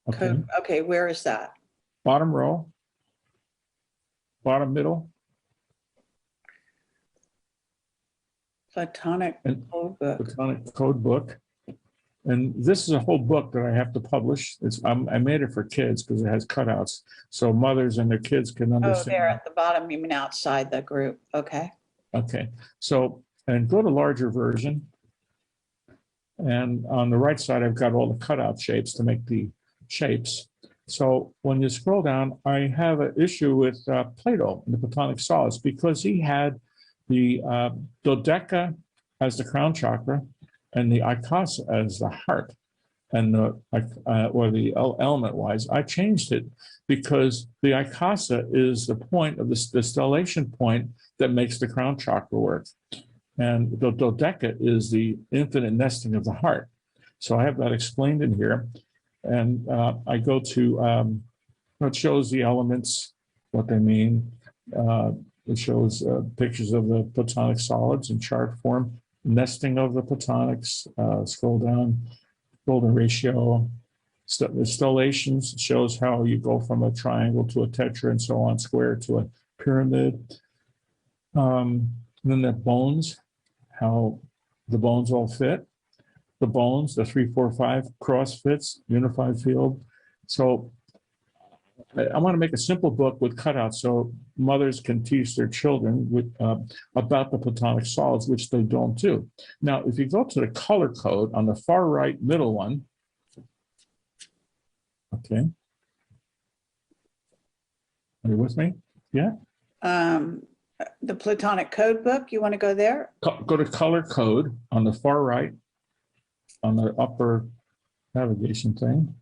Okay. Okay, where is that? Bottom row, bottom middle. Platonic Code Book. Platonic Code Book. And this is a whole book that I have to publish. I made it for kids because it has cutouts, so mothers and their kids can understand. Oh, there at the bottom, you mean outside the group. Okay. Okay. So, and go to larger version. And on the right side, I've got all the cutout shapes to make the shapes. So when you scroll down, I have an issue with Plato in the Platonic Solace because he had the dodeca as the crown chakra and the ikasa as the heart, and the element-wise. I changed it because the ikasa is the point of the stellation point that makes the crown chakra work. And the dodeca is the infinite nesting of the heart. So I have that explained in here. And I go to, it shows the elements, what they mean. It shows pictures of the platonic solids in chart form, nesting of the platonics. Scroll down, golden ratio. The stellations shows how you go from a triangle to a tetra and so on, square to a pyramid. Then the bones, how the bones all fit. The bones, the 3, 4, 5 cross fits, unified field. So I want to make a simple book with cutouts so mothers can teach their children with, about the platonic solids, which they don't do. Now, if you go to the color code on the far right middle one, okay. Are you with me? Yeah. The Platonic Code book, you want to go there? Go to color code on the far right, on the upper navigation thing.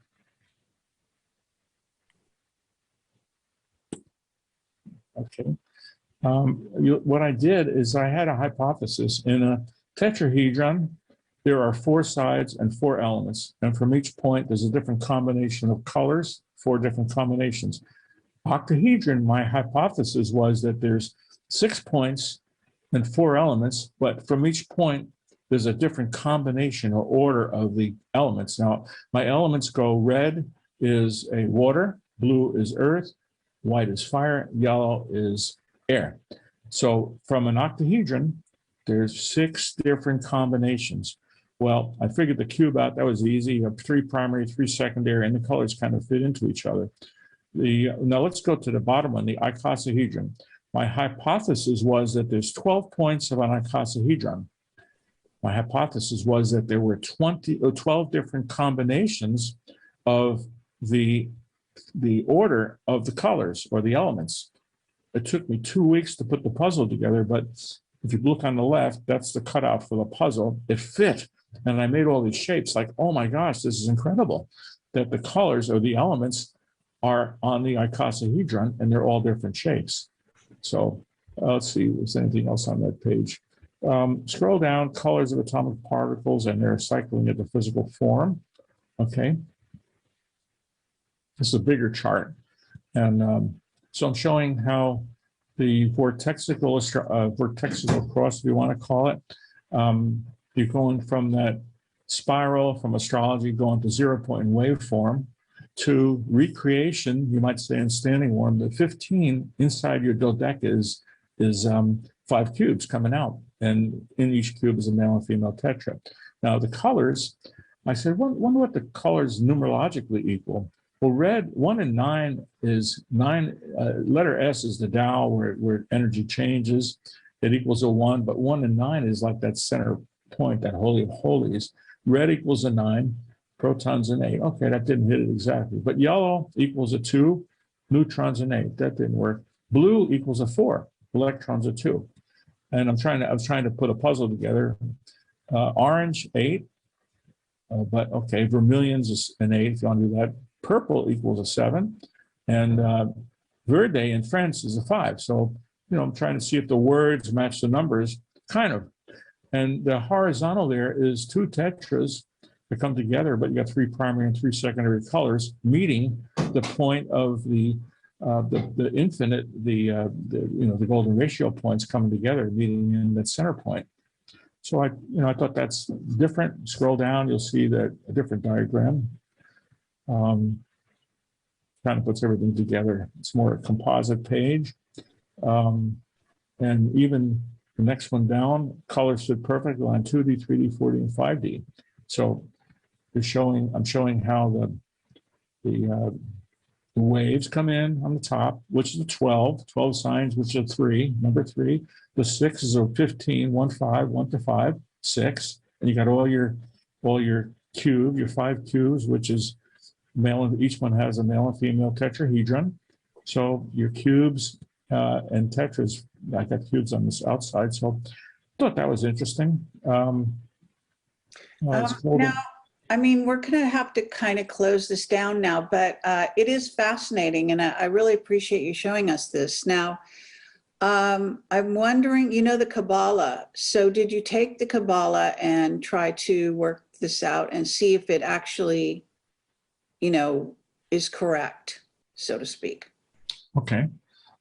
Okay. What I did is I had a hypothesis. In a tetrahedron, there are 4 sides and 4 elements. And from each point, there's a different combination of colors, 4 different combinations. Octahedron, my hypothesis was that there's 6 points and 4 elements, but from each point, there's a different combination or order of the elements. Now, my elements go: red is a water, blue is earth, white is fire, yellow is air. So from an octahedron, there's 6 different combinations. Well, I figured the cube out. That was easy. You have 3 primary, 3 secondary, and the colors kind of fit into each other. Now let's go to the bottom one, the icosahedron. My hypothesis was that there's 12 points of an icosahedron. My hypothesis was that there were 12 different combinations of the order of the colors or the elements. It took me 2 weeks to put the puzzle together, but if you look on the left, that's the cutout for the puzzle. It fit, and I made all these shapes like, oh my gosh, this is incredible, that the colors or the elements are on the icosahedron, and they're all different shapes. So let's see if there's anything else on that page. Scroll down, colors of atomic particles and their cycling into physical form. Okay. This is a bigger chart. And so I'm showing how the vortexical cross, if you want to call it, you're going from that spiral from astrology, going to 0 point in waveform, to recreation, you might say in standing warm. The 15 inside your dodeca is 5 cubes coming out, and in each cube is a male and female tetra. Now the colors, I said, wonder what the colors numerologically equal. Well, red, 1 and 9 is 9. Letter S is the Tao where energy changes. It equals a 1, but 1 and 9 is like that center point, that holy of holies. Red equals a 9. Protons an 8. Okay, that didn't hit it exactly. But yellow equals a 2, neutrons an 8. That didn't work. Blue equals a 4, electrons a 2. And I was trying to put a puzzle together. Orange, 8. But okay, vermilion's is an 8 if you want to do that. Purple equals a 7. And verde in French is a 5. So, I'm trying to see if the words match the numbers, kind of. And the horizontal there is 2 tetras that come together, but you got 3 primary and 3 secondary colors meeting the point of the infinite, the golden ratio points coming together, meeting in that center point. So I thought that's different. Scroll down, you'll see that a different diagram. Kind of puts everything together. It's more a composite page, and even the next one down, colors fit perfectly on 2D, 3D, 4D, and 5D. So I'm showing how the waves come in on the top, which is the 12 signs, which are 3, number 3. The 6 is a 15, 1, 5, 1 to 5, 6. And you got all your cube, your 5 cubes, which is male, and each one has a male and female tetrahedron. So your cubes and tetras, I got cubes on this outside. So I thought that was interesting. Now, we're going to have to kind of close this down now, but it is fascinating, and I really appreciate you showing us this. Now, I'm wondering, you know, the Kabbalah. So did you take the Kabbalah and try to work this out and see if it actually, you know, is correct, so to speak? Okay.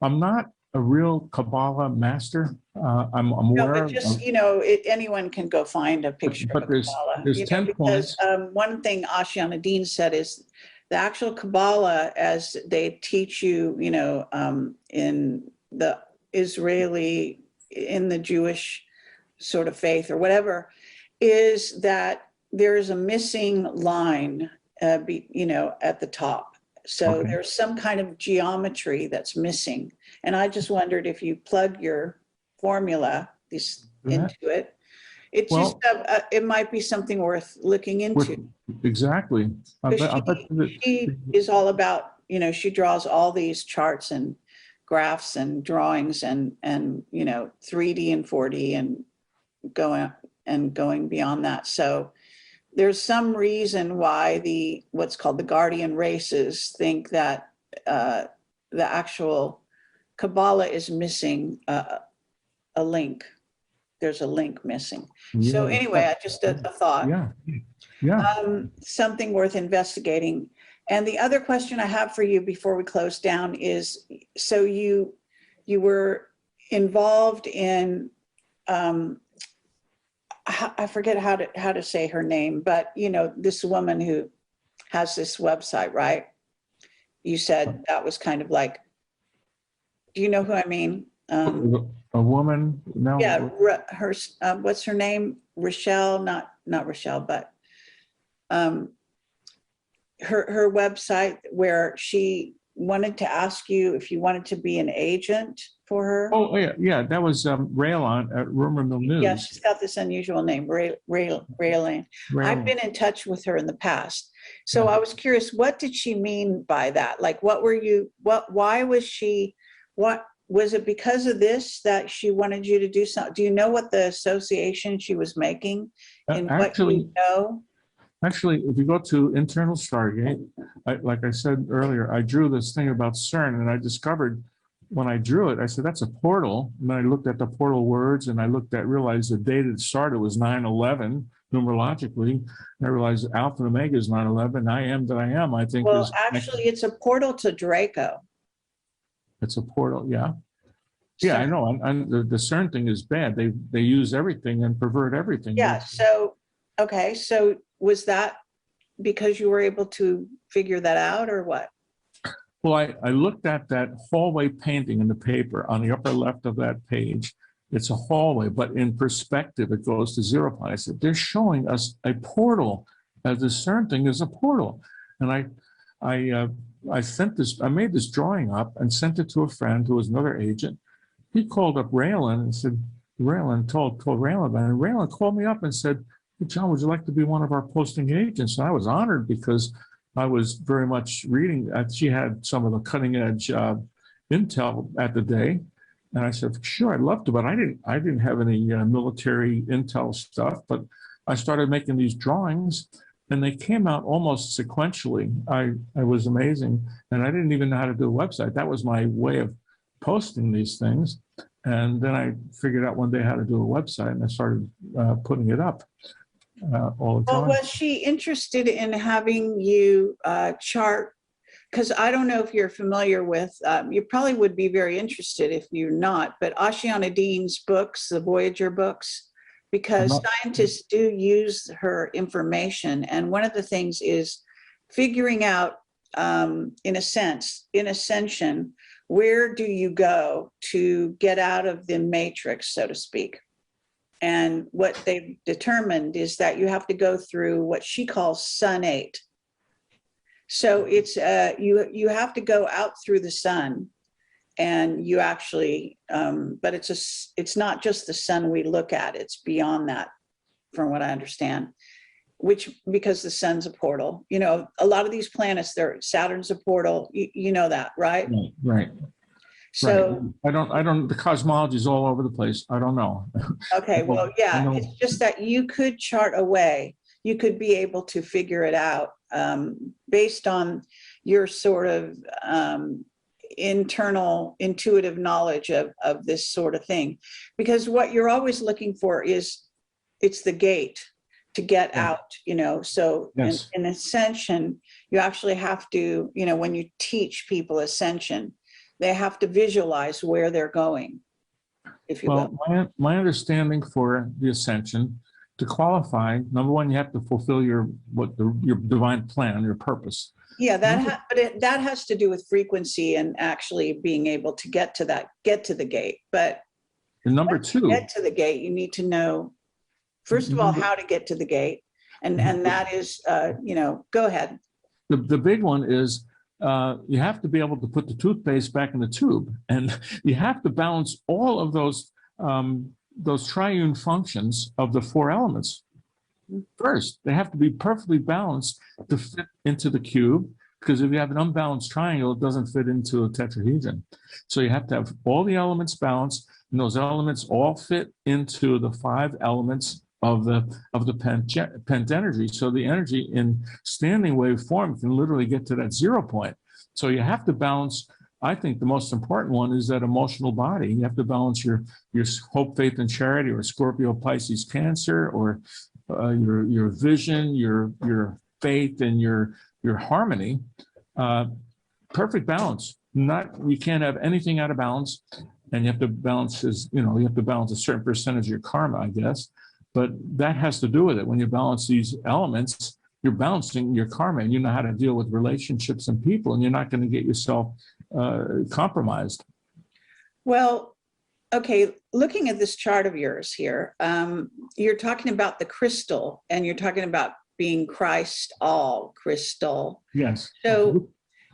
I'm not a real Kabbalah master. I'm No, aware but just, you know, anyone can go find a picture of a but Kabbalah, there's you know, 10 because points. one thing Ashiana Dean said is the actual Kabbalah, as they teach you, you know, in the Israeli, in the Jewish sort of faith or whatever, is that there is a missing line, you know, at the top. So Okay. there's some kind of geometry that's missing. And I just wondered if you plug your formula into it, it just, Well, it might be something worth looking into. exactly. Because I bet she is all about, you know, she draws all these charts and graphs and drawings and, you know, 3D and 4D and going beyond that. So there's some reason why what's called the guardian races think that the actual Kabbalah is missing a link. There's a link missing. So anyway, I just a thought. Yeah. Yeah. Something worth investigating. And the other question I have for you before we close down is, so you were involved in, I forget how to say her name, but you know, this woman who has this website, right? You said that was kind of like, do you know who I mean? A woman? No. Yeah, her, what's her name? Rochelle, not Rochelle, but her website where she wanted to ask you if you wanted to be an agent for her. Oh, yeah, yeah. That was Raylon at Rumor Mill News. Yeah, she's got this unusual name, Raylene. I've been in touch with her in the past. So Yeah. I was curious, what did she mean by that? Like, why was she, what, was it because of this that she wanted you to do something? Do you know what the association she was making in what you know? Actually, if you go to Internal Stargate, like I said earlier, I drew this thing about CERN, and I discovered when I drew it, I said, that's a portal. And then I looked at the portal words, and I realized the date it started was 9/11 numerologically. And I realized Alpha and Omega is 9/11. I am that I am, I think. Well, actually, it's a portal to Draco. It's a portal, yeah. Yeah, I know. And the CERN thing is bad. They use everything and pervert everything. Yeah. So, okay. So was that because you were able to figure that out or what? Well, I looked at that hallway painting in the paper on the upper left of that page. It's a hallway, but in perspective, it goes to 0 point. I said, they're showing us a portal. The CERN thing is a portal. And I sent this, I made this drawing up and sent it to a friend who was another agent. He called up Raylan and said, Raylan told Raylan about it. And Raylan called me up and said, hey, John, would you like to be one of our posting agents? And I was honored because I was very much reading. She had some of the cutting edge intel at the day. And I said, sure, I'd love to, but I didn't have any military intel stuff, but I started making these drawings and they came out almost sequentially. I was amazing. And I didn't even know how to do a website. That was my way of posting these things. And then I figured out one day how to do a website and I started putting it up all the time. Well, was she interested in having you chart? Because I don't know if you're familiar with, you probably would be very interested if you're not, but Ashiana Dean's books, the Voyager books, because scientists do use her information. And one of the things is figuring out, in a sense, in Ascension, where do you go to get out of the matrix, so to speak? And what they've determined is that you have to go through what she calls Sun 8. So it's you have to go out through the sun, and you actually, but it's not just the sun we look at; it's beyond that, from what I understand. Because the sun's a portal. You know, a lot of these planets, Saturn's a portal. You know that, right? Right. So right. I don't. The cosmology is all over the place. I don't know. Okay. Well, yeah. It's just that you could chart a way. You could be able to figure it out based on your sort of internal intuitive knowledge of this sort of thing, because what you're always looking for is it's the gate to get out, so Yes. in ascension, you actually have to, when you teach people ascension, they have to visualize where they're going, if you will. Well, my understanding for the ascension, to qualify, number one, you have to fulfill your divine plan, your purpose. Yeah, that has to do with frequency and actually being able to get to the gate. But And number two, to get to the gate, you need to know, first of all, how to get to the gate, and that is, go ahead. The big one is you have to be able to put the toothpaste back in the tube, and you have to balance all of those triune functions of the four elements. First, they have to be perfectly balanced to fit into the cube, because if you have an unbalanced triangle, it doesn't fit into a tetrahedron. So you have to have all the elements balanced, and those elements all fit into the 5 elements of the pent energy. So the energy in standing wave form can literally get to that 0 point. So you have to balance. I think the most important one is that emotional body. You have to balance your hope, faith, and charity, or Scorpio, Pisces, Cancer, or your vision, your faith, and your harmony. Perfect balance. You can't have anything out of balance, and you have to balance you have to balance a certain percentage of your karma, I guess. But that has to do with it. When you balance these elements, you're balancing your karma, and you know how to deal with relationships and people, and you're not going to get yourself compromised. Well, okay, looking at this chart of yours here, you're talking about the crystal, and you're talking about being Christ-All crystal. Yes. So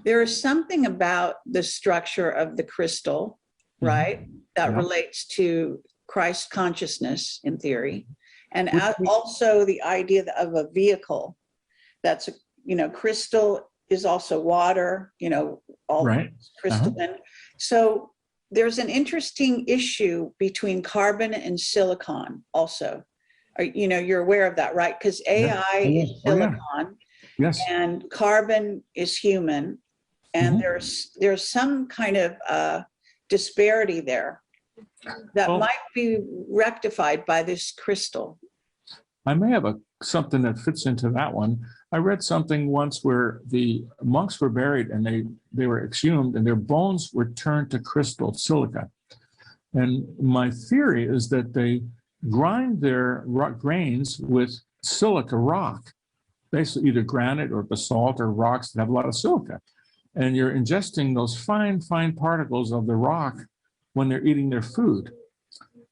there is something about the structure of the crystal, right, that relates to Christ consciousness in theory, and also the idea of a vehicle. That's, crystal is also water, all right. crystalline. So there's an interesting issue between carbon and silicon also. You're aware of that, right? Because AI is silicon, yes, and carbon is human, and there's some kind of disparity there that might be rectified by this crystal. I may have something that fits into that one. I read something once where the monks were buried, and they were exhumed, and their bones were turned to crystal, silica. And my theory is that they grind their grains with silica rock, basically either granite or basalt or rocks that have a lot of silica. And you're ingesting those fine particles of the rock when they're eating their food.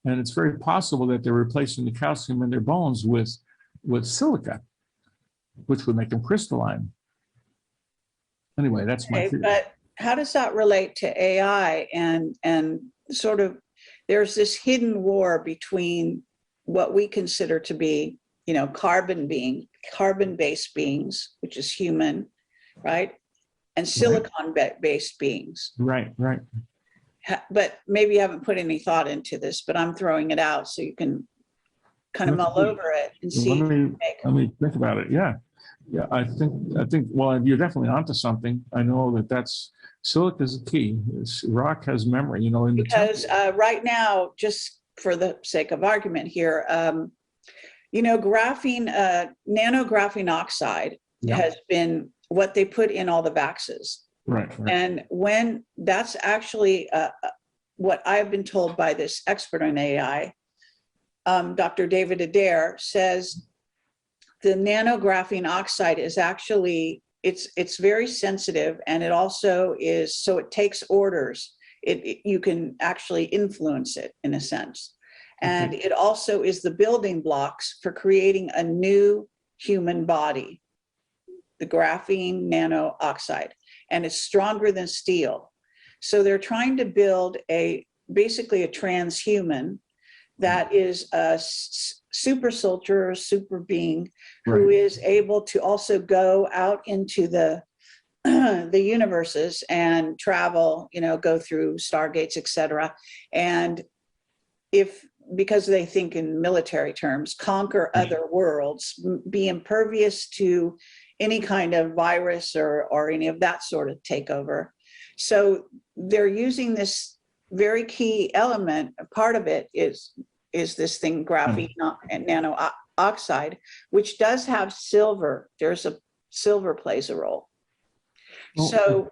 And it's very possible that they're replacing the calcium in their bones with silica, which would make them crystalline. Anyway, that's my theory. But how does that relate to AI and sort of, there's this hidden war between what we consider to be, carbon-based beings, which is human, right? And silicon-based beings. Right. But maybe you haven't put any thought into this, but I'm throwing it out so you can kind of mull over it and see. Let me think about it. Yeah. I think. Well, you're definitely onto something. I know that's silica is the key. Rock has memory. Because right now, just for the sake of argument here, graphene, nanographene oxide has been what they put in all the vaxes. Right. And when that's actually what I've been told by this expert on AI, Dr. David Adair, says the nanographene oxide is actually, it's very sensitive, and it also is, so it takes orders. You can actually influence it in a sense. And it also is the building blocks for creating a new human body, the graphene nano oxide. And it's stronger than steel. So they're trying to build basically a transhuman that is a super soldier or super being who is able to also go out into the universes and travel, go through stargates, etc. And because they think in military terms, conquer other worlds, be impervious to any kind of virus or any of that sort of takeover. So they're using this very key element. Part of it is this thing, graphene and nano oxide, which does have silver. Silver plays a role. Oh, So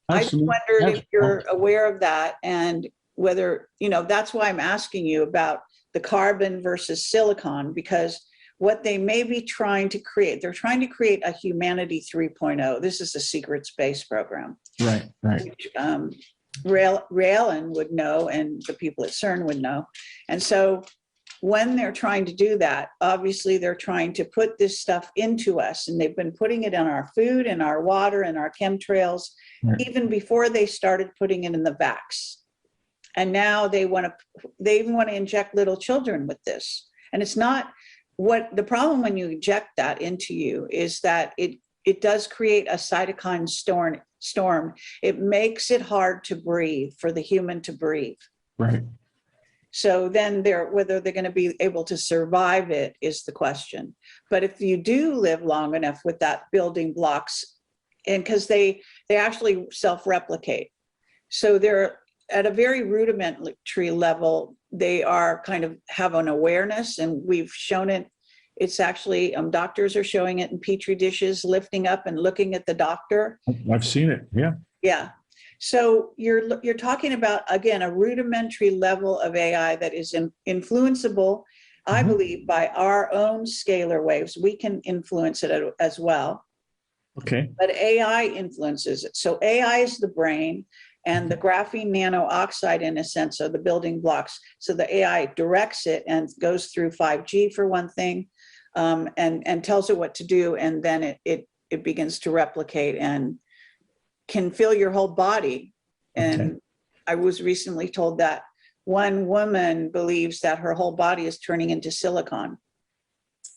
I just absolutely. wondered if you're aware of that, and whether, that's why I'm asking you about the carbon versus silicon, because what they may be trying to create, they're trying to create a humanity 3.0. This is a secret space program. Right. Which Raylan would know, and the people at CERN would know. And so when they're trying to do that, obviously they're trying to put this stuff into us, and they've been putting it in our food and our water and our chemtrails, even before they started putting it in the vax. And now they even want to inject little children with this. And it's not the problem when you inject that into you is that it does create a cytokine storm. It makes it hard to breathe, for the human to breathe. Right. So then whether they're going to be able to survive it is the question. But if you do live long enough with that building blocks, and because they actually self-replicate. So they're at a very rudimentary level, they are have an awareness, and we've shown it. It's actually, doctors are showing it in Petri dishes, lifting up and looking at the doctor. I've seen it. Yeah. Yeah. So you're talking about, again, a rudimentary level of AI that is influenceable, I believe, by our own scalar waves. We can influence it as well. Okay. But AI influences it. So AI is the brain, and the graphene nano oxide, in a sense, are the building blocks. So the AI directs it and goes through 5G for one thing, and tells it what to do, and then it begins to replicate and can fill your whole body. And I was recently told that one woman believes that her whole body is turning into silicon.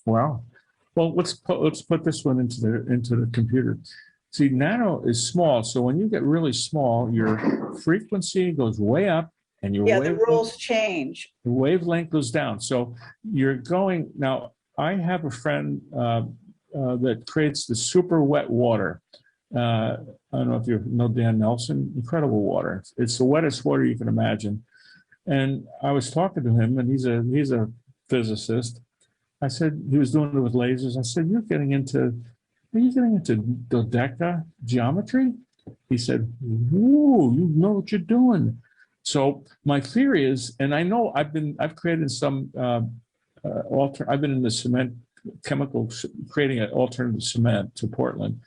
Wow. Well, let's put this one into the computer. See, nano is small, so when you get really small, your frequency goes way up, and your the rules change. The wavelength goes down. So you're going now. I have a friend that creates the super wet water. I don't know if you know Dan Nelson. Incredible water. It's the wettest water you can imagine. And I was talking to him, and he's a physicist. I said, he was doing it with lasers. I said, are you getting into dodeca geometry? He said, whoa, you know what you're doing. So my theory is, and I know I've created some I've been in the cement chemical, creating an alternative cement to Portland.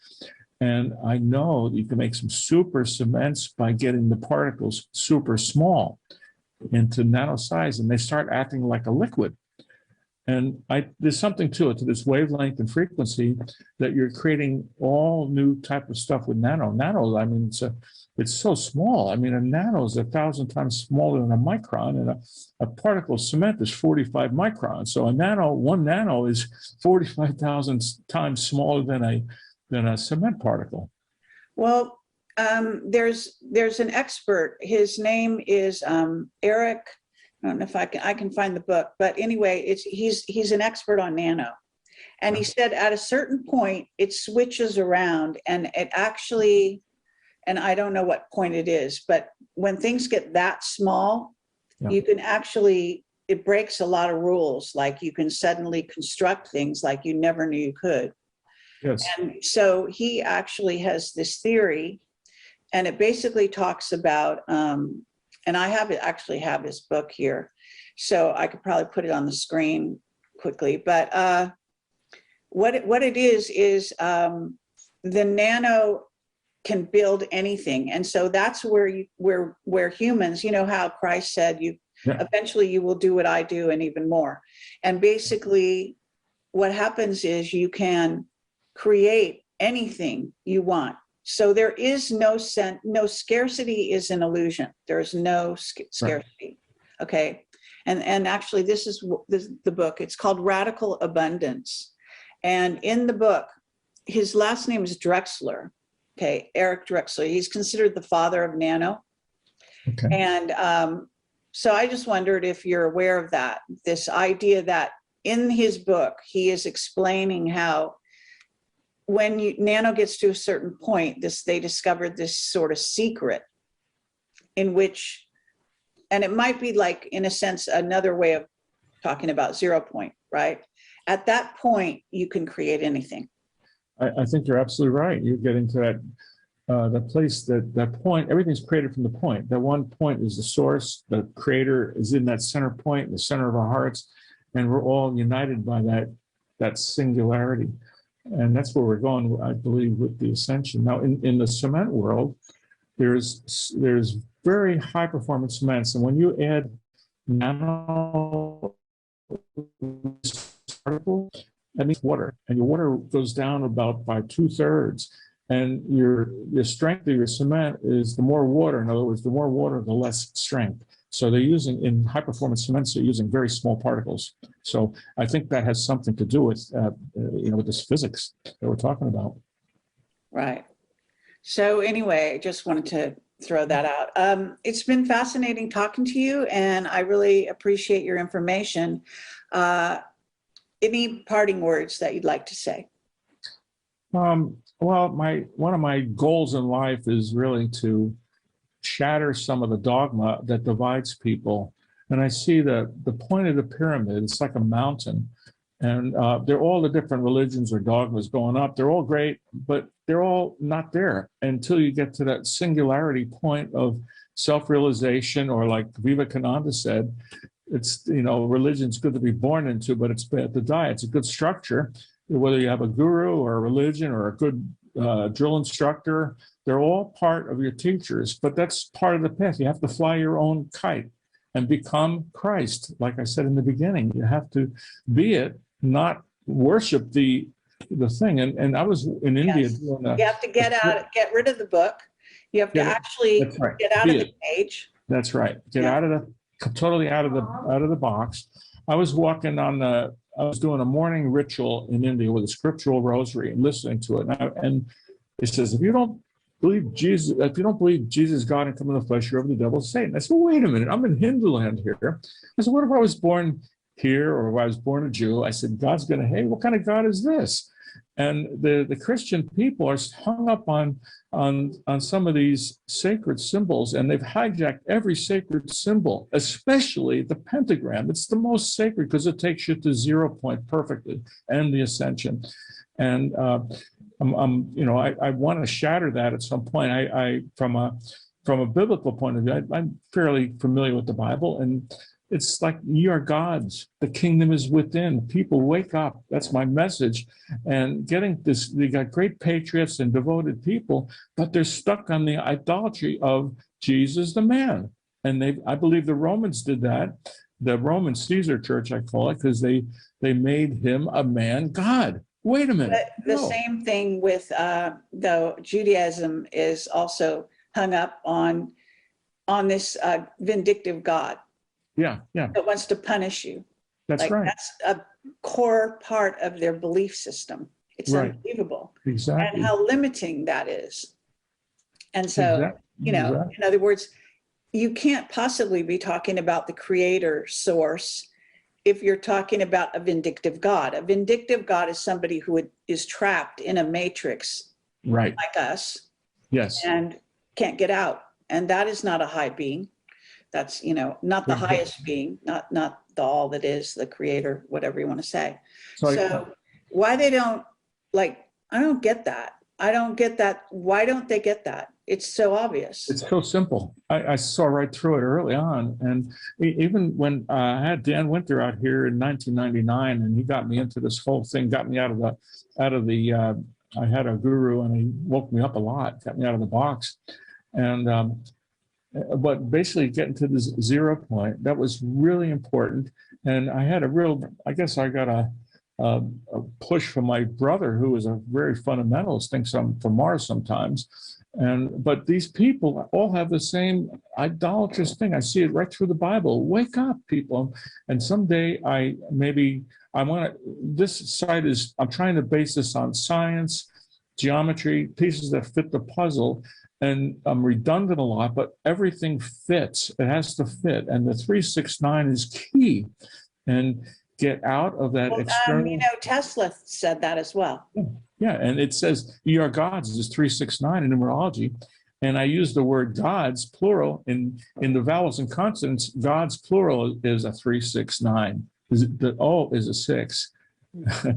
And I know that you can make some super cements by getting the particles super small into nano size, and they start acting like a liquid. And there's something to it, to this wavelength and frequency, that you're creating all new type of stuff with nano. Nano, I mean, it's so small. I mean, a nano is 1,000 times smaller than a micron, and a particle of cement is 45 microns. So one nano is 45,000 times smaller than a cement particle. Well, there's an expert. His name is Eric. I don't know if I can find the book, but anyway, he's an expert on nano. And he said at a certain point, it switches around, and it actually, and I don't know what point it is, but when things get that small, you can actually, it breaks a lot of rules. Like you can suddenly construct things like you never knew you could. Yes. And so he actually has this theory, and it basically talks about, and I actually have his book here, so I could probably put it on the screen quickly. But what it is the nano can build anything, and so that's where humans, you know how Christ said, eventually you will do what I do and even more. And basically, what happens is you can create anything you want. So there is no scarcity is an illusion. There is no scarcity. Okay. And actually this is the book. It's called Radical Abundance. And in the book, his last name is Drexler. Okay. Eric Drexler. He's considered the father of nano. Okay. And so I just wondered if you're aware of that, this idea that in his book, he is explaining how when nano gets to a certain point, they discovered this sort of secret in which, and it might be like, in a sense, another way of talking about 0 point, right? At that point, you can create anything. I think you're absolutely right. You're getting to that place, that point, everything's created from the point. That one point is the source, the creator is in that center point, the center of our hearts, and we're all united by that singularity. And that's where we're going, I believe, with the ascension. Now, in the cement world, there's very high performance cements. And when you add nano particles, that means water, and your water goes down about by 2/3. And the strength of your cement is the more water. In other words, the more water, the less strength. So they're using, in high performance cements, they're using very small particles. So I think that has something to do with, with this physics that we're talking about. Right. So anyway, I just wanted to throw that out. It's been fascinating talking to you, and I really appreciate your information. Any parting words that you'd like to say? Well, one of my goals in life is really to shatter some of the dogma that divides people. And I see the point of the pyramid, it's like a mountain. And they're all the different religions or dogmas going up. They're all great, but they're all not there until you get to that singularity point of self-realization, or like Vivekananda said, it's, religion's good to be born into, but it's bad to die. It's a good structure. Whether you have a guru or a religion or a good drill instructor, they're all part of your teachers, but that's part of the path. You have to fly your own kite and become Christ. Like I said in the beginning, you have to be it, not worship the thing. And I was in India doing you have to get rid of the book. You have to actually get out of the cage. That's right. Get out of totally out of the box. I was doing a morning ritual in India with a scriptural rosary and listening to it. And it says, if you don't believe Jesus is God and come in the flesh, you're of the devil, Satan. I said, well, wait a minute, I'm in Hindu land here. I said, what if I was born here, or if I was born a Jew? I said, God's going to, hey, what kind of God is this? And the Christian people are hung up on some of these sacred symbols, and they've hijacked every sacred symbol, especially the pentagram. It's the most sacred because it takes you to 0 point perfectly, and the ascension. And I want to shatter that at some point. I from a biblical point of view, I'm fairly familiar with the Bible, and it's like, you are God's. The kingdom is within. People, wake up. That's my message. And getting this, they got great patriots and devoted people, but they're stuck on the idolatry of Jesus the man. And I believe the Romans did that. The Roman Caesar Church, I call it, because they made him a man God. Wait a minute. But the same thing with though Judaism is also hung up on this vindictive God. Yeah. That wants to punish you. That's right. That's a core part of their belief system. It's unbelievable. Exactly. And how limiting that is. And so, in other words, you can't possibly be talking about the creator source if you're talking about a vindictive God. A vindictive God is somebody who is trapped in a matrix, right, like us. Yes. And can't get out. And that is not a high being. That's, not the highest being, not the all that is, the creator, whatever you want to say. So why they don't, I don't get that. I don't get that. Why don't they get that? It's so obvious. It's so simple. I saw right through it early on. And even when I had Dan Winter out here in 1999, and he got me into this whole thing, got me out of the I had a guru, and he woke me up a lot, got me out of the box. And, but basically getting to this 0 point, that was really important. And I had I got a push from my brother, who is a very fundamentalist, thinks I'm from Mars sometimes. But these people all have the same idolatrous thing. I see it right through the Bible. Wake up, people. And someday this site is, I'm trying to base this on science, geometry, pieces that fit the puzzle. And I'm redundant a lot, but everything fits. It has to fit. And the 369 is key. And get out of that Well, external. Tesla said that as well. Yeah, and it says ye are gods is 369 in numerology. And I use the word gods, plural, in the vowels and consonants. Gods, plural, is a 369. The O is a 6.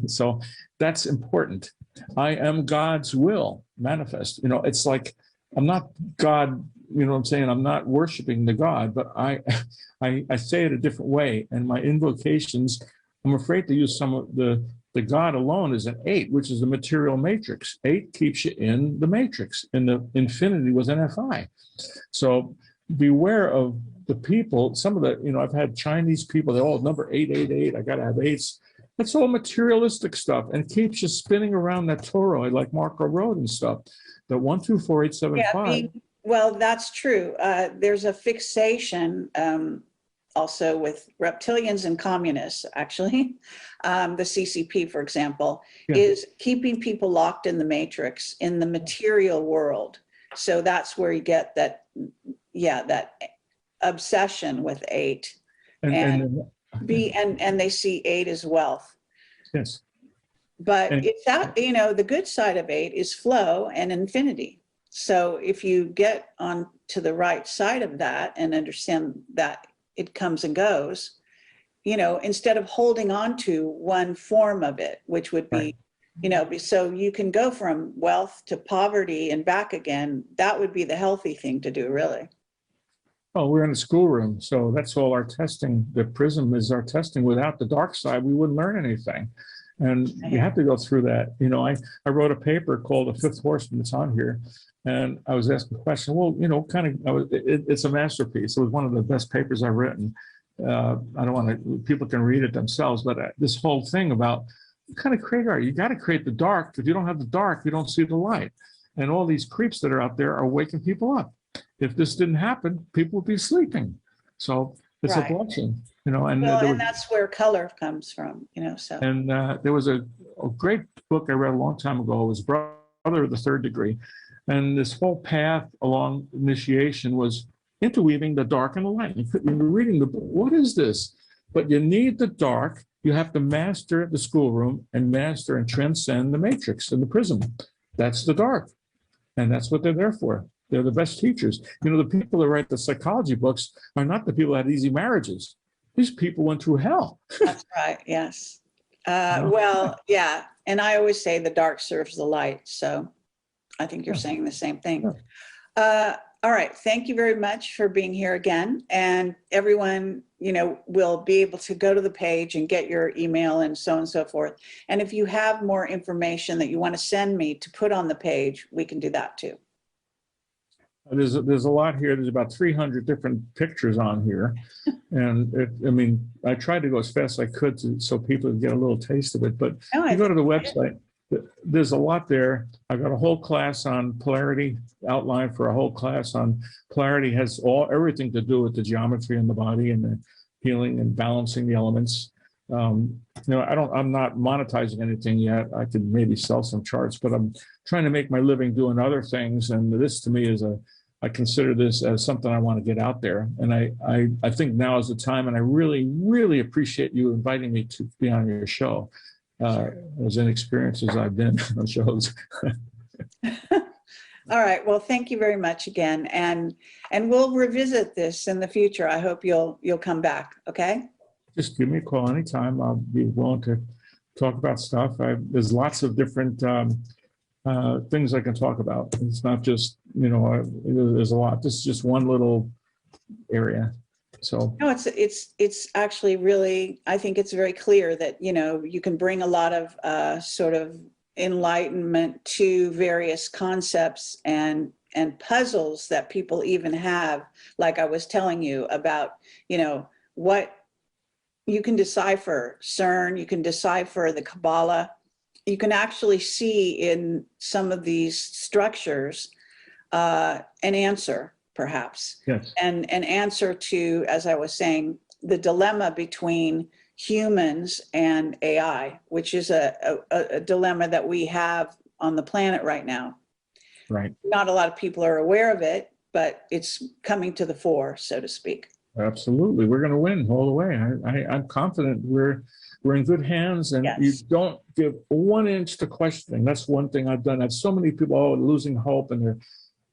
So that's important. I am God's will manifest. It's like I'm not God, what I'm saying? I'm not worshiping the God, but I say it a different way. And my invocations, I'm afraid to use some of the God alone is an 8, which is the material matrix. 8 keeps you in the matrix, in the infinity with an FI. So beware of the people. Some of the, I've had Chinese people, they're all number 888. I got to have 8s. That's all materialistic stuff, and it keeps you spinning around that toroid like Marco Road and stuff. The 124875. Well, that's true. There's a fixation also with reptilians and communists, actually. The CCP, for example, is keeping people locked in the matrix, in the material world. So that's where you get that, that obsession with 8. And they see 8 as wealth. Yes. But it's that, the good side of 8 is flow and infinity. So if you get on to the right side of that and understand that it comes and goes, instead of holding on to one form of it, which would be, so you can go from wealth to poverty and back again. That would be the healthy thing to do, really. Oh, we're in a schoolroom, so that's all our testing. The prism is our testing. Without the dark side, we wouldn't learn anything. And you have to go through that. I wrote a paper called The Fifth Horseman. It's on here. And I was asked the question, well, it's a masterpiece. It was one of the best papers I've written. I don't want to, people can read it themselves, but this whole thing about what kind of create art? You got to create the dark. If you don't have the dark, you don't see the light. And all these creeps that are out there are waking people up. If this didn't happen, people would be sleeping. So it's a blessing, and that's where color comes from, so. And there was a great book I read a long time ago. It was Brother of the Third Degree. And this whole path along initiation was interweaving the dark and the light. You're reading the book. What is this? But you need the dark. You have to master the schoolroom and master and transcend the matrix and the prism. That's the dark. And that's what they're there for. They're the best teachers. The people that write the psychology books are not the people that had easy marriages. These people went through hell. That's right. Yes. Well, yeah. And I always say the dark serves the light. So I think you're saying the same thing. All right. Thank you very much for being here again. And everyone, will be able to go to the page and get your email and so on and so forth. And if you have more information that you want to send me to put on the page, we can do that too. There's a lot here. There's about 300 different pictures on here. And I tried to go as fast as I could so people could get a little taste of it. But you go to the website, there's a lot there. I've got a whole class on polarity outline for a whole class on polarity. Has everything to do with the geometry in the body and the healing and balancing the elements. I'm not monetizing anything yet. I could maybe sell some charts, but I'm trying to make my living doing other things. And this to me is I consider this as something I want to get out there. And I think now is the time, and I really, really appreciate you inviting me to be on your show. As inexperienced as I've been on shows. All right. Well, thank you very much again. And we'll revisit this in the future. I hope you'll come back. Okay. Just give me a call anytime. I'll be willing to talk about stuff. There's lots of different things I can talk about. It's not just, there's a lot. This is just one little area. So no, it's actually really, I think it's very clear that, you can bring a lot of sort of enlightenment to various concepts and puzzles that people even have, like I was telling you about, what you can decipher CERN, you can decipher the Kabbalah, you can actually see in some of these structures an answer, perhaps. Yes. And an answer to, as I was saying, the dilemma between humans and AI, which is a dilemma that we have on the planet right now. Right. Not a lot of people are aware of it, but it's coming to the fore, so to speak. Absolutely. We're going to win all the way. I'm confident we're in good hands, and you Yes. don't give 1 inch to questioning. That's one thing I've done. I have so many people, oh, losing hope, and they're,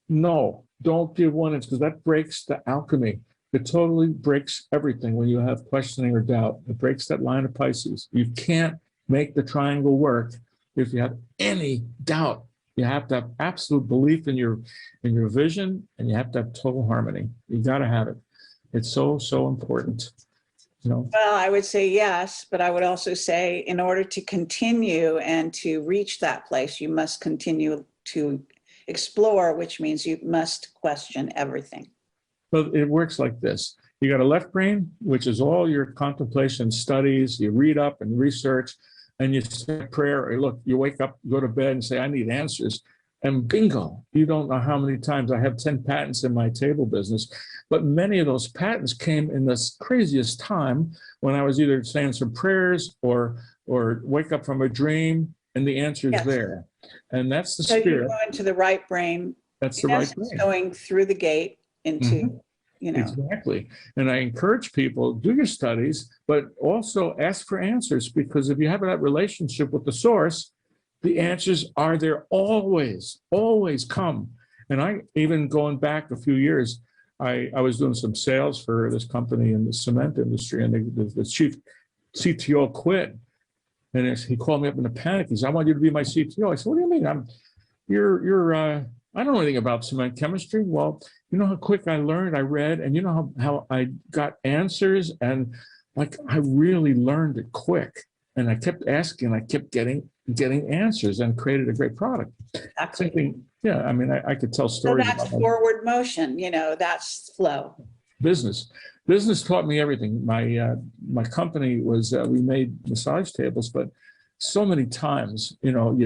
no, don't give 1 inch, because that breaks the alchemy. It totally breaks everything when you have questioning or doubt. It breaks that line of Pisces. You can't make the triangle work if you have any doubt. You have to have absolute belief in your vision, and you have to have total harmony. You got to have it. It's so, so important. You know? Well, I would say yes, but I would also say in order to continue and to reach that place, you must continue to explore, which means you must question everything. But it works like this. You got a left brain, which is all your contemplation, studies, you read up and research, and you say prayer, or look, you wake up, go to bed and say, I need answers. And bingo, you don't know how many times I have 10 patents in my table business, but many of those patents came in this craziest time when I was either saying some prayers or wake up from a dream, and the answer is there. And that's the So spirit. you go into the right brain. That's the right brain. Going through the gate into, you know. Exactly. And I encourage people, do your studies, but also ask for answers, because if you have that relationship with the source, the answers are there always, always come. And I, even going back a few years, I was doing some sales for this company in the cement industry, and the chief CTO quit. And he called me up in a panic. He said, I want you to be my CTO. I said, what do you mean? I don't know anything about cement chemistry. Well, you know how quick I learned, I read, and you know how I got answers, and like I really learned it quick. And I kept asking, I kept getting answers, and created a great product. Exactly. Same thing, yeah, I mean, I could tell stories So that's about forward motion, you know, that's flow. business. Business taught me everything. My company was, we made massage tables, but so many times, you know,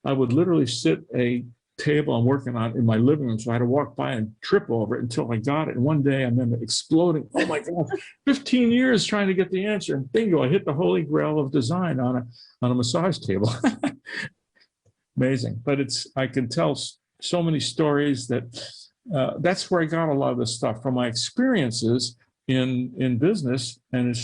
I would literally sit a table I'm working on in my living room. So I had to walk by and trip over it until I got it. And one day I remember exploding. Oh my God, 15 years trying to get the answer. And bingo, I hit the holy grail of design on a massage table. Amazing. But I can tell so many stories that's where I got a lot of this stuff from my experiences in business. And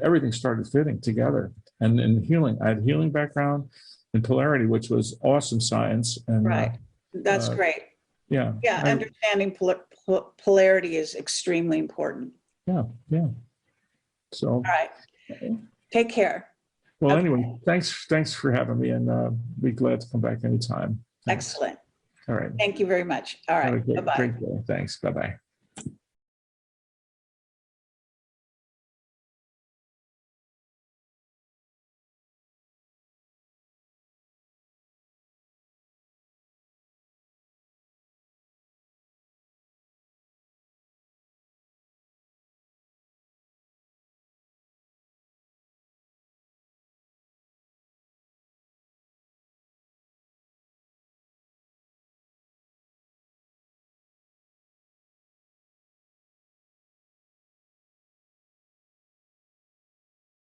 everything started fitting together. And in healing, I had a healing background in polarity, which was awesome science. And Right. That's great. Yeah. Yeah. Understanding polarity is extremely important. Yeah. Yeah. So. All right. Take care. Well, Okay. anyway, thanks for having me, and be glad to come back anytime. Thanks. Excellent. All right. Thank you very much. All right. Have a Bye-bye. great day. Thanks. Bye-bye.